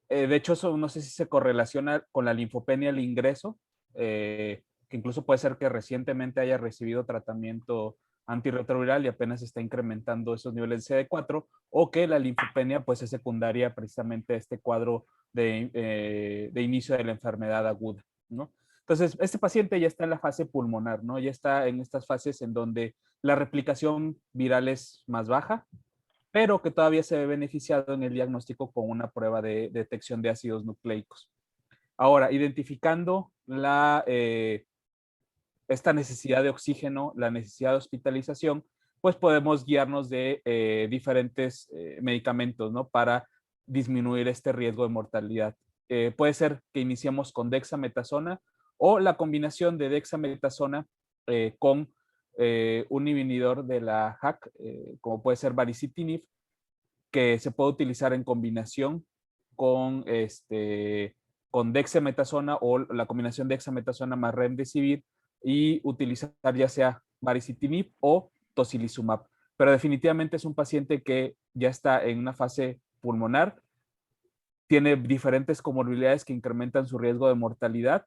De hecho, eso no sé si se correlaciona con la linfopenia al ingreso, que incluso puede ser que recientemente haya recibido tratamiento antirretroviral y apenas está incrementando esos niveles de CD4, o que la linfopenia pues es secundaria precisamente a este cuadro de inicio de la enfermedad aguda, ¿no? Entonces, este paciente ya está en la fase pulmonar, ¿no? Ya está en estas fases en donde la replicación viral es más baja, pero que todavía se ve beneficiado en el diagnóstico con una prueba de detección de ácidos nucleicos. Ahora, identificando esta necesidad de oxígeno, la necesidad de hospitalización, pues podemos guiarnos de diferentes medicamentos, ¿no? Para disminuir este riesgo de mortalidad. Puede ser que iniciemos con dexametasona o la combinación de dexametasona con un inhibidor de la JAK, como puede ser baricitinib, que se puede utilizar en combinación con, con dexametasona o la combinación de dexametasona más remdesivir, y utilizar ya sea baricitinib o tocilizumab. Pero definitivamente es un paciente que ya está en una fase pulmonar, tiene diferentes comorbilidades que incrementan su riesgo de mortalidad.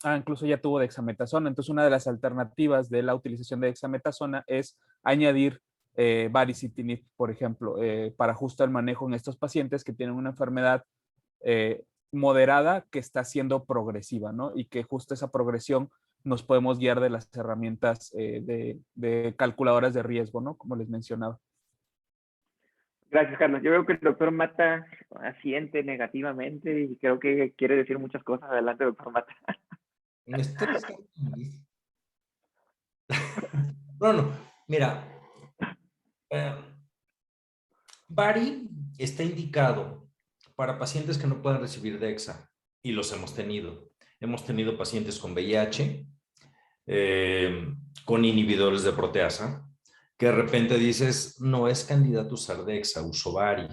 Incluso ya tuvo dexametasona. Entonces, una de las alternativas de la utilización de dexametasona es añadir baricitinib, por ejemplo, para justo el manejo en estos pacientes que tienen una enfermedad moderada que está siendo progresiva, ¿no? Y que justo esa progresión nos podemos guiar de las herramientas de calculadoras de riesgo, ¿no? Como les mencionaba. Gracias, Carlos. Yo veo que el doctor Mata asiente negativamente y creo que quiere decir muchas cosas. Adelante, doctor Mata. No, mira, Bari está indicado para pacientes que no puedan recibir Dexa, y los hemos tenido. Hemos tenido pacientes con VIH, con inhibidores de proteasa, que de repente dices, no es candidato a usar Dexa, uso Bari.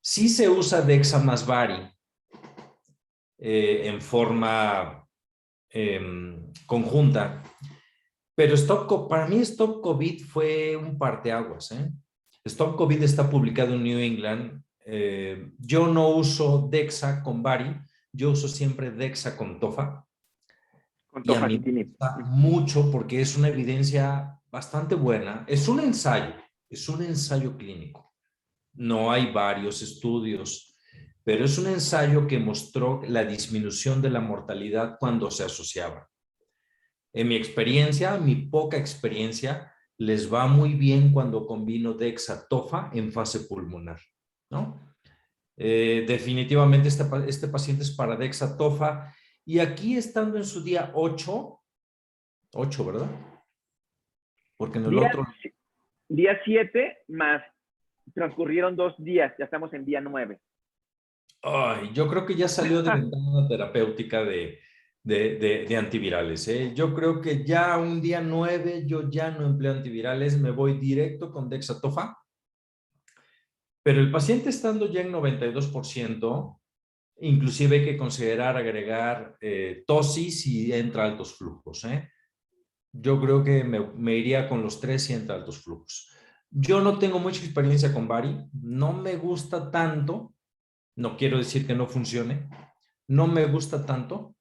Si se usa Dexa más Bari en forma conjunta. Pero para mí Stop COVID fue un parteaguas, ¿eh? Stop COVID está publicado en New England. Yo no uso Dexa con Bari, yo uso siempre Dexa con Tofa. Con Y a mí me tofacitinib. gusta mucho porque es una evidencia bastante buena. Es un ensayo clínico. No hay varios estudios, pero es un ensayo que mostró la disminución de la mortalidad cuando se asociaba. En mi experiencia, mi poca experiencia, les va muy bien cuando combino Dexa-Tofa en fase pulmonar, ¿no? Definitivamente este paciente es para Dexa-Tofa y aquí estando en su día 8, ¿verdad? Porque en el otro... Día 7 más transcurrieron 2 días, ya estamos en día 9. Ay, yo creo que ya salió de ventana terapéutica de antivirales, ¿eh? Yo creo que ya un día 9 yo ya no empleo antivirales, me voy directo con Dexa-Tofa. Pero el paciente estando ya en 92%, inclusive hay que considerar agregar tosis y entra altos flujos, ¿eh? Yo creo que me iría con los 3 y entra altos flujos. Yo no tengo mucha experiencia con Bari, no me gusta tanto, no quiero decir que no funcione, no me gusta tanto,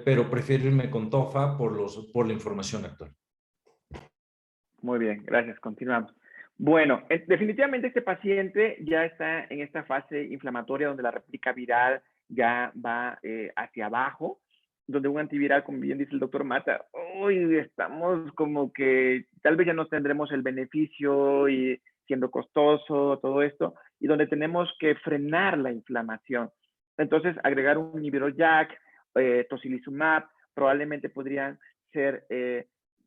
pero prefiero irme con Tofa por la información actual. Muy bien, gracias. Continuamos. Bueno, definitivamente este paciente ya está en esta fase inflamatoria donde la réplica viral ya va hacia abajo, donde un antiviral, como bien dice el doctor Mata, hoy estamos como que tal vez ya no tendremos el beneficio y siendo costoso, todo esto, y donde tenemos que frenar la inflamación. Entonces, agregar un inhibidor JAK, tocilizumab, probablemente podrían ser...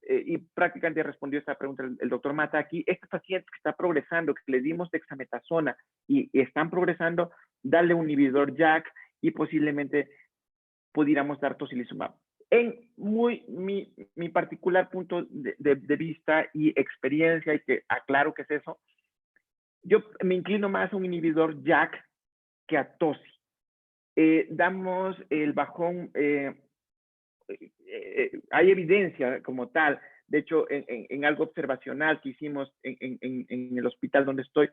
y prácticamente respondió esta pregunta el doctor Mata aquí, estos pacientes que están progresando, que le dimos dexametasona y están progresando, darle un inhibidor JAK y posiblemente pudiéramos dar tocilizumab. En mi particular punto de vista y experiencia, y que aclaro que es eso, yo me inclino más a un inhibidor JAK que a toci. Damos el bajón... hay evidencia como tal, de hecho, en algo observacional que hicimos en el hospital donde estoy,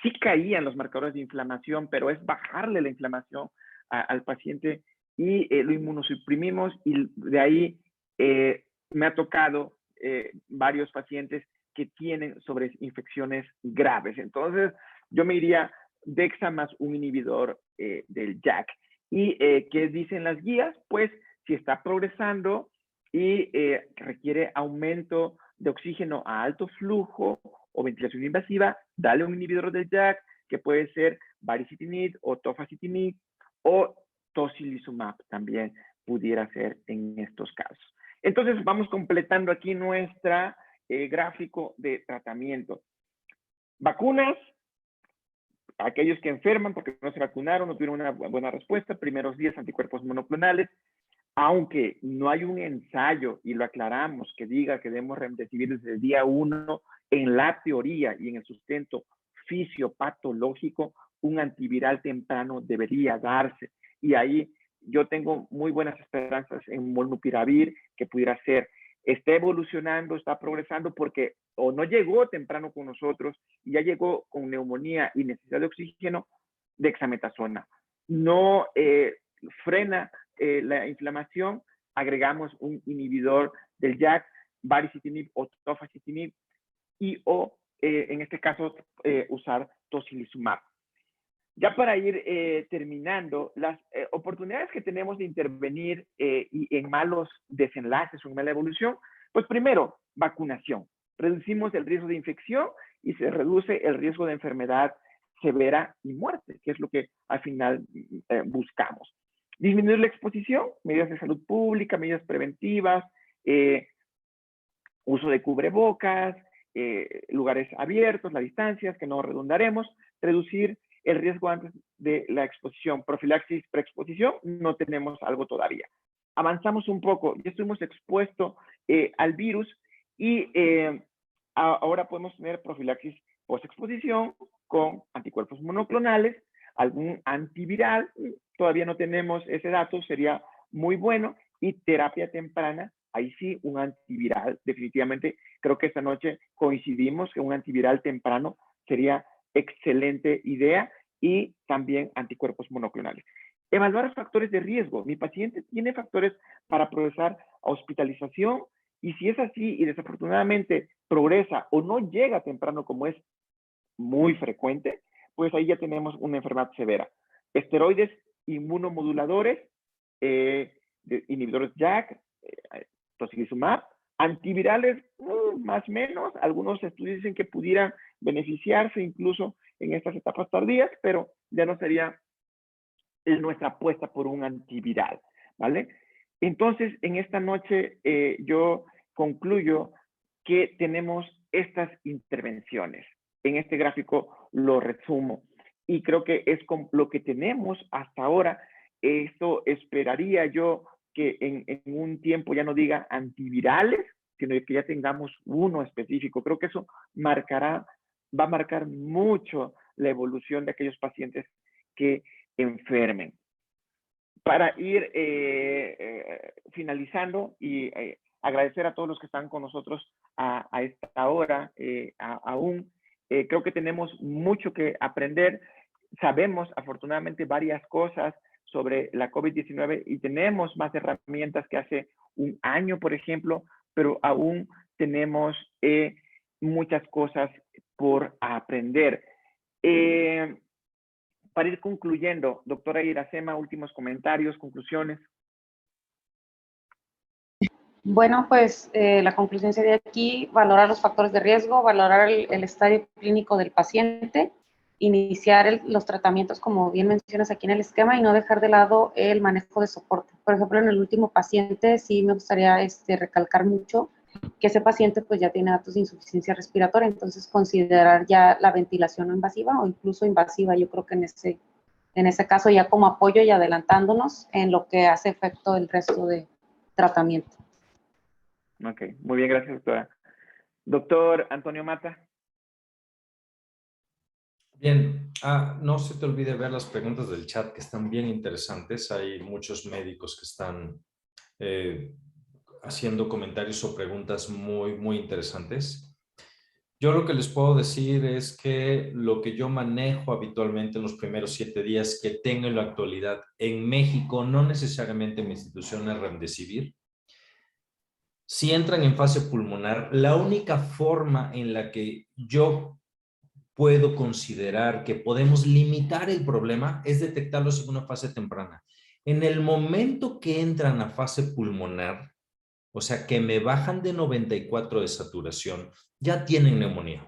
sí caían los marcadores de inflamación, pero es bajarle la inflamación al paciente y lo inmunosuprimimos y de ahí me ha tocado varios pacientes que tienen sobreinfecciones graves. Entonces, yo me iría Dexa más un inhibidor del JAK. ¿Y qué dicen las guías? Pues si está progresando y requiere aumento de oxígeno a alto flujo o ventilación invasiva, dale un inhibidor del JAK, que puede ser baricitinib o tofacitinib o tocilizumab también pudiera ser en estos casos. Entonces vamos completando aquí nuestra gráfico de tratamiento. Vacunas, aquellos que enferman porque no se vacunaron, no tuvieron una buena respuesta, primeros días anticuerpos monoclonales, aunque no hay un ensayo, y lo aclaramos, que diga que debemos remdesivir desde el día 1, en la teoría y en el sustento fisiopatológico, un antiviral temprano debería darse. Y ahí yo tengo muy buenas esperanzas en molnupiravir, que pudiera ser. Está evolucionando, está progresando, porque o no llegó temprano con nosotros, y ya llegó con neumonía y necesidad de oxígeno, dexametasona. No frena la inflamación, agregamos un inhibidor del JAK, baricitinib o tofacitinib, y o en este caso usar tocilizumab. Ya para ir terminando, las oportunidades que tenemos de intervenir y en malos desenlaces o en mala evolución, pues primero, vacunación. Reducimos el riesgo de infección y se reduce el riesgo de enfermedad severa y muerte, que es lo que al final buscamos. Disminuir la exposición, medidas de salud pública, medidas preventivas, uso de cubrebocas, lugares abiertos, las distancias, que no redundaremos, reducir el riesgo antes de la exposición. Profilaxis preexposición, no tenemos algo todavía. Avanzamos un poco, ya estuvimos expuestos al virus y ahora podemos tener profilaxis postexposición con anticuerpos monoclonales, algún antiviral, todavía no tenemos ese dato, sería muy bueno, y terapia temprana, ahí sí un antiviral. Definitivamente creo que esta noche coincidimos que un antiviral temprano sería excelente idea, y también anticuerpos monoclonales. Evaluar los factores de riesgo. Mi paciente tiene factores para progresar a hospitalización, y si es así y desafortunadamente progresa o no llega temprano, como es muy frecuente, pues ahí ya tenemos una enfermedad severa. Esteroides inmunomoduladores, inhibidores JAK, tocilizumab, antivirales, más o menos. Algunos estudios dicen que pudieran beneficiarse incluso en estas etapas tardías, pero ya no sería nuestra apuesta por un antiviral, ¿vale? Entonces, en esta noche yo concluyo que tenemos estas intervenciones. En este gráfico lo resumo, y creo que es con lo que tenemos hasta ahora. Esto esperaría yo que en un tiempo ya no diga antivirales, sino que ya tengamos uno específico. Creo que eso va a marcar mucho la evolución de aquellos pacientes que enfermen. Para ir finalizando y agradecer a todos los que están con nosotros a esta hora aún, creo que tenemos mucho que aprender. Sabemos afortunadamente varias cosas sobre la COVID-19 y tenemos más herramientas que hace un año, por ejemplo, pero aún tenemos muchas cosas por aprender. Para ir concluyendo, doctora Iracema, últimos comentarios, conclusiones. Bueno, pues la conclusión sería aquí valorar los factores de riesgo, valorar el estadio clínico del paciente, iniciar los tratamientos, como bien mencionas aquí en el esquema, y no dejar de lado el manejo de soporte. Por ejemplo, en el último paciente sí me gustaría recalcar mucho que ese paciente pues ya tiene datos de insuficiencia respiratoria, entonces considerar ya la ventilación no invasiva o incluso invasiva. Yo creo que en ese caso ya como apoyo y adelantándonos en lo que hace efecto el resto de tratamiento. Ok, muy bien, gracias, doctora. Doctor Antonio Mata. Bien, no se te olvide ver las preguntas del chat, que están bien interesantes. Hay muchos médicos que están haciendo comentarios o preguntas muy, muy interesantes. Yo lo que les puedo decir es que lo que yo manejo habitualmente en los primeros 7 días que tengo en la actualidad en México, no necesariamente en mi institución, es Remdesivir. Si entran en fase pulmonar, la única forma en la que yo puedo considerar que podemos limitar el problema es detectarlos en una fase temprana. En el momento que entran a fase pulmonar, o sea, que me bajan de 94 de saturación, ya tienen neumonía.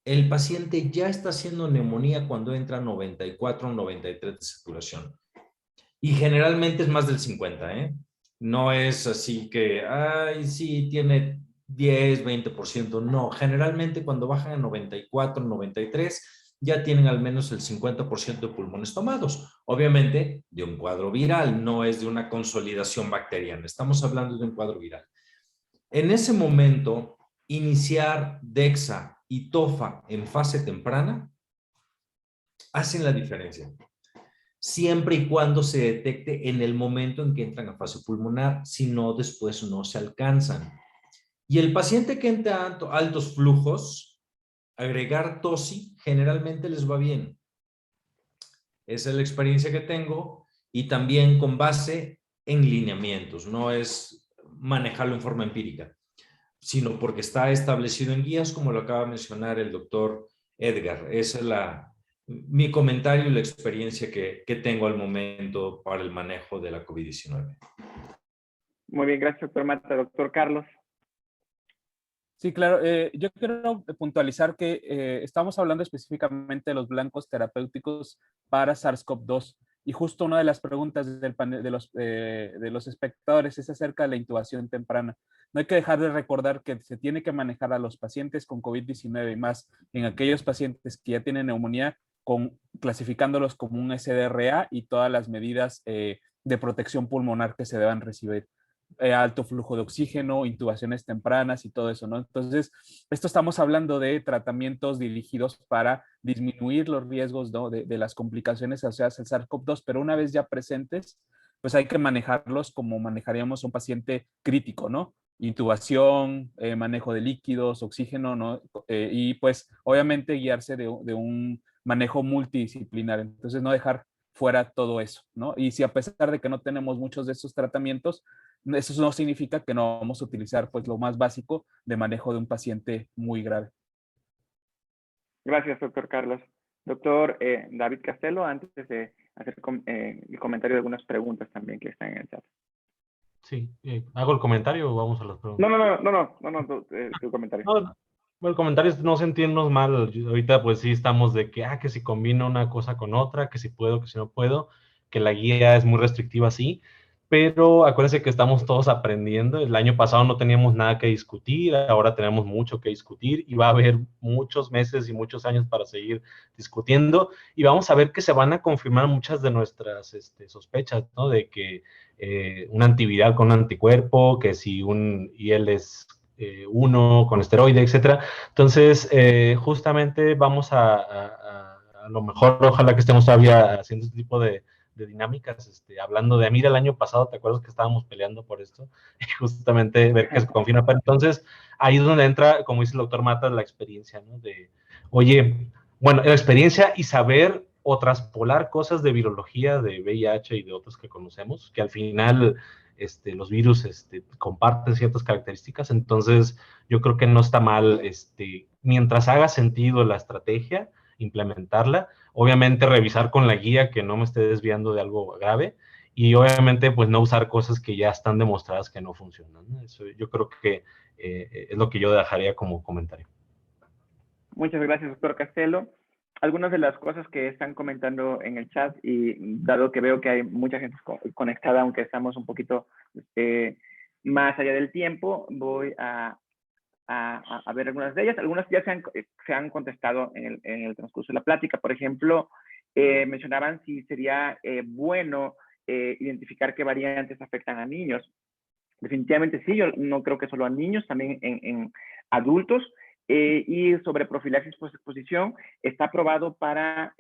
El paciente ya está haciendo neumonía cuando entra a 94 o 93 de saturación. Y generalmente es más del 50, ¿eh? No es así que, ay, sí, tiene 10, 20%. No, generalmente cuando bajan a 94, 93, ya tienen al menos el 50% de pulmones tomados. Obviamente, de un cuadro viral, no es de una consolidación bacteriana. Estamos hablando de un cuadro viral. En ese momento, iniciar Dexa y Tofa en fase temprana hacen la diferencia. Siempre y cuando se detecte en el momento en que entran a fase pulmonar, si no, después no se alcanzan. Y el paciente que entra a altos flujos, agregar tosi generalmente les va bien. Esa es la experiencia que tengo, y también con base en lineamientos, no es manejarlo en forma empírica, sino porque está establecido en guías, como lo acaba de mencionar el doctor Edgar. Esa es mi comentario y la experiencia que tengo al momento para el manejo de la COVID-19. Muy bien, gracias, doctor Mata. Doctor Carlos. Sí, claro. Yo quiero puntualizar que estamos hablando específicamente de los blancos terapéuticos para SARS-CoV-2. Y justo una de las preguntas del panel, de los espectadores es acerca de la intubación temprana. No hay que dejar de recordar que se tiene que manejar a los pacientes con COVID-19 y más en aquellos pacientes que ya tienen neumonía, clasificándolos como un SDRA y todas las medidas de protección pulmonar que se deban recibir. Alto flujo de oxígeno, intubaciones tempranas y todo eso, ¿no? Entonces, esto estamos hablando de tratamientos dirigidos para disminuir los riesgos, ¿no?, de las complicaciones asociadas al SARS-CoV-2, pero una vez ya presentes, pues hay que manejarlos como manejaríamos a un paciente crítico, ¿no? Intubación, manejo de líquidos, oxígeno, ¿no? Y pues obviamente guiarse de un manejo multidisciplinar. Entonces no dejar fuera todo eso, ¿no? Y si a pesar de que no tenemos muchos de estos tratamientos, eso no significa que no vamos a utilizar pues lo más básico de manejo de un paciente muy grave. Gracias, doctor Carlos. Doctor David Castelo, antes de hacer el comentario de algunas preguntas también que están en el chat. Sí, ¿hago el comentario o vamos a las preguntas? Tu comentario. No, bueno, el comentario es no sentirnos mal. Ahorita pues sí estamos de que si combino una cosa con otra, que si puedo, que si no puedo, que la guía es muy restrictiva, sí, pero acuérdense que estamos todos aprendiendo. El año pasado no teníamos nada que discutir, ahora tenemos mucho que discutir y va a haber muchos meses y muchos años para seguir discutiendo y vamos a ver que se van a confirmar muchas de nuestras sospechas, ¿no? De que un antiviral con un anticuerpo, que si un IL es uno con esteroide, etcétera. Entonces, justamente vamos a lo mejor, ojalá que estemos todavía haciendo este tipo de dinámicas, hablando de, mira, el año pasado, ¿te acuerdas que estábamos peleando por esto? Y justamente ver que se confirma. Pero entonces, ahí es donde entra, como dice el doctor Matas, la experiencia, ¿no? De, oye, bueno, la experiencia y saber o traspolar cosas de virología, de VIH y de otros que conocemos, que al final los virus comparten ciertas características, entonces yo creo que no está mal, mientras haga sentido la estrategia, implementarla, obviamente revisar con la guía que no me esté desviando de algo grave y obviamente pues no usar cosas que ya están demostradas que no funcionan, ¿no? Eso yo creo que es lo que yo dejaría como comentario. Muchas gracias, doctor Castelo. Algunas de las cosas que están comentando en el chat y dado que veo que hay mucha gente conectada, aunque estamos un poquito más allá del tiempo, voy a ver algunas de ellas. Algunas ya se han contestado en el transcurso de la plática. Por ejemplo, mencionaban si sería bueno identificar qué variantes afectan a niños. Definitivamente sí, yo no creo que solo a niños, también en adultos. Y sobre profilaxis post-exposición, está aprobado para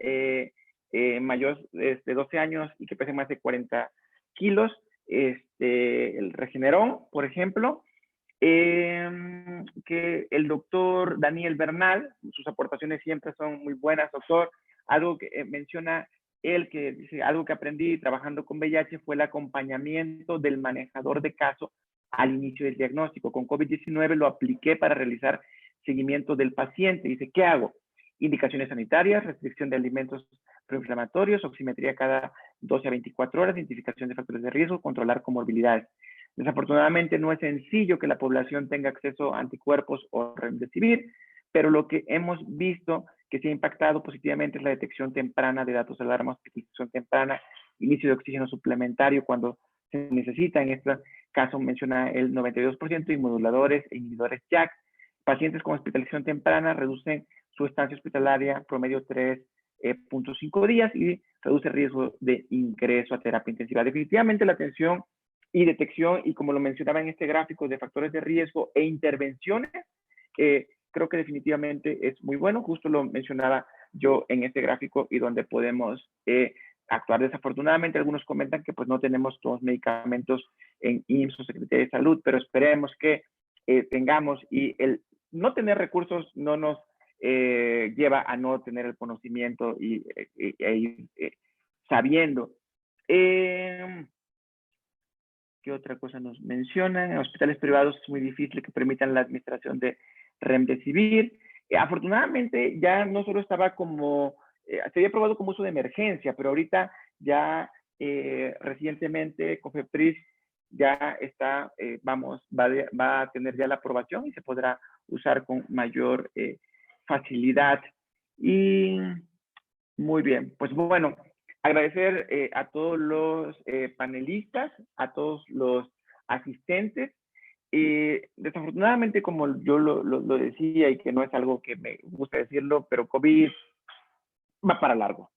mayores de 12 años y que pesen más de 40 kilos. El Regeneron, por ejemplo, que el doctor Daniel Bernal, sus aportaciones siempre son muy buenas, doctor. Algo que menciona él, que dice, algo que aprendí trabajando con VIH fue el acompañamiento del manejador de caso al inicio del diagnóstico. Con COVID-19 lo apliqué para realizar seguimiento del paciente. Dice, ¿qué hago? Indicaciones sanitarias, restricción de alimentos proinflamatorios, oximetría cada 12 a 24 horas, identificación de factores de riesgo, controlar comorbilidades. Desafortunadamente no es sencillo que la población tenga acceso a anticuerpos o remdesivir, pero lo que hemos visto que se ha impactado positivamente es la detección temprana de datos de alarma, hospitalización temprana, inicio de oxígeno suplementario cuando se necesita. En este caso menciona el 92%, y moduladores e inhibidores JAK. Pacientes con hospitalización temprana reducen su estancia hospitalaria promedio 3.5 días y reduce el riesgo de ingreso a terapia intensiva. Definitivamente la atención y detección, y como lo mencionaba en este gráfico de factores de riesgo e intervenciones, creo que definitivamente es muy bueno. Justo lo mencionaba yo en este gráfico y donde podemos actuar. Desafortunadamente, algunos comentan que pues no tenemos todos los medicamentos en IMSS o Secretaría de Salud, pero esperemos que tengamos, y el no tener recursos no nos lleva a no tener el conocimiento y ir sabiendo. ¿Qué otra cosa nos mencionan? En hospitales privados es muy difícil que permitan la administración de remdesivir. Afortunadamente ya no solo estaba como, se había aprobado como uso de emergencia, pero ahorita ya recientemente COFEPRIS ya está, va a tener ya la aprobación y se podrá usar con mayor facilidad. Y muy bien, pues bueno, agradecer a todos los panelistas, a todos los asistentes. Desafortunadamente, como yo lo decía, y que no es algo que me gusta decirlo, pero COVID va para largo.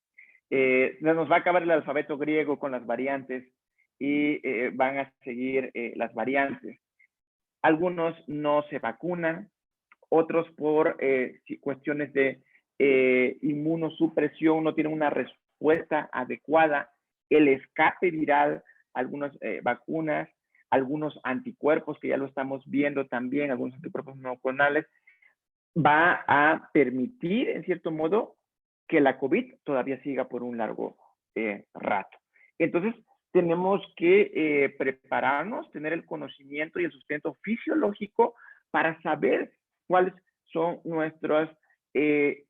Nos va a acabar el alfabeto griego con las variantes y van a seguir las variantes. Algunos no se vacunan, otros por cuestiones de inmunosupresión no tienen una respuesta adecuada. El escape viral algunas vacunas, algunos anticuerpos que ya lo estamos viendo también, algunos anticuerpos monoclonales, va a permitir, en cierto modo, que la COVID todavía siga por un largo rato. Entonces, tenemos que prepararnos, tener el conocimiento y el sustento fisiológico para saber cuáles son nuestras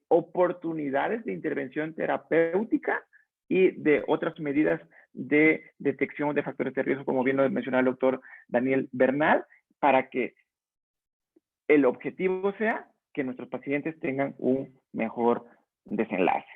oportunidades de intervención terapéutica y de otras medidas de detección de factores de riesgo, como bien lo mencionó el doctor Daniel Bernal, para que el objetivo sea que nuestros pacientes tengan un mejor desenlace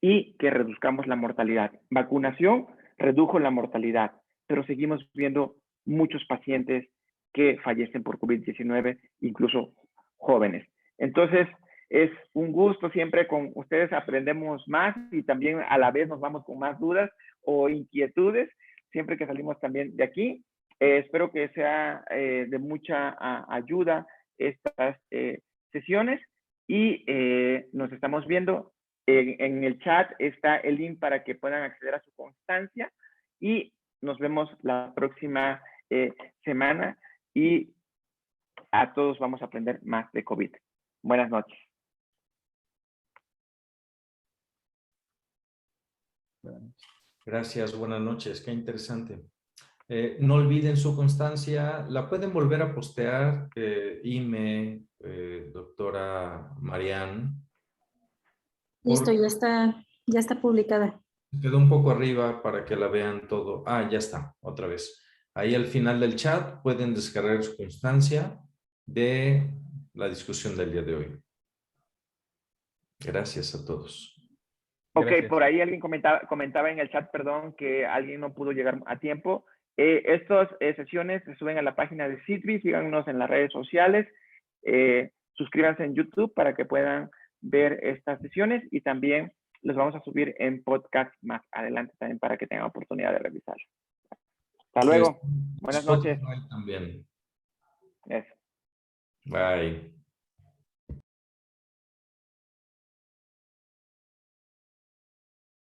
y que reduzcamos la mortalidad. Vacunación redujo la mortalidad, pero seguimos viendo muchos pacientes que fallecen por COVID-19, incluso jóvenes. Entonces, es un gusto siempre con ustedes, aprendemos más y también a la vez nos vamos con más dudas o inquietudes, siempre que salimos también de aquí. Espero que sea de mucha ayuda estas sesiones y nos estamos viendo. En el chat está el link para que puedan acceder a su constancia y nos vemos la próxima semana y a todos vamos a aprender más de COVID. Buenas noches. Gracias, buenas noches, qué interesante. No olviden su constancia, la pueden volver a postear, Ime, doctora Marianne. Listo, ya está publicada. Quedó un poco arriba para que la vean todo. Ah, ya está, otra vez. Ahí al final del chat pueden descargar su constancia de la discusión del día de hoy. Gracias a todos. Ok, Gracias. por ahí alguien comentaba en el chat, perdón, que alguien no pudo llegar a tiempo. Estas sesiones se suben a la página de CIDBI, síganos en las redes sociales, suscríbanse en YouTube para que puedan ver estas sesiones y también los vamos a subir en podcast más adelante también para que tengan oportunidad de revisarlo. Hasta luego. Buenas noches. Spotify también. Eso. Bye.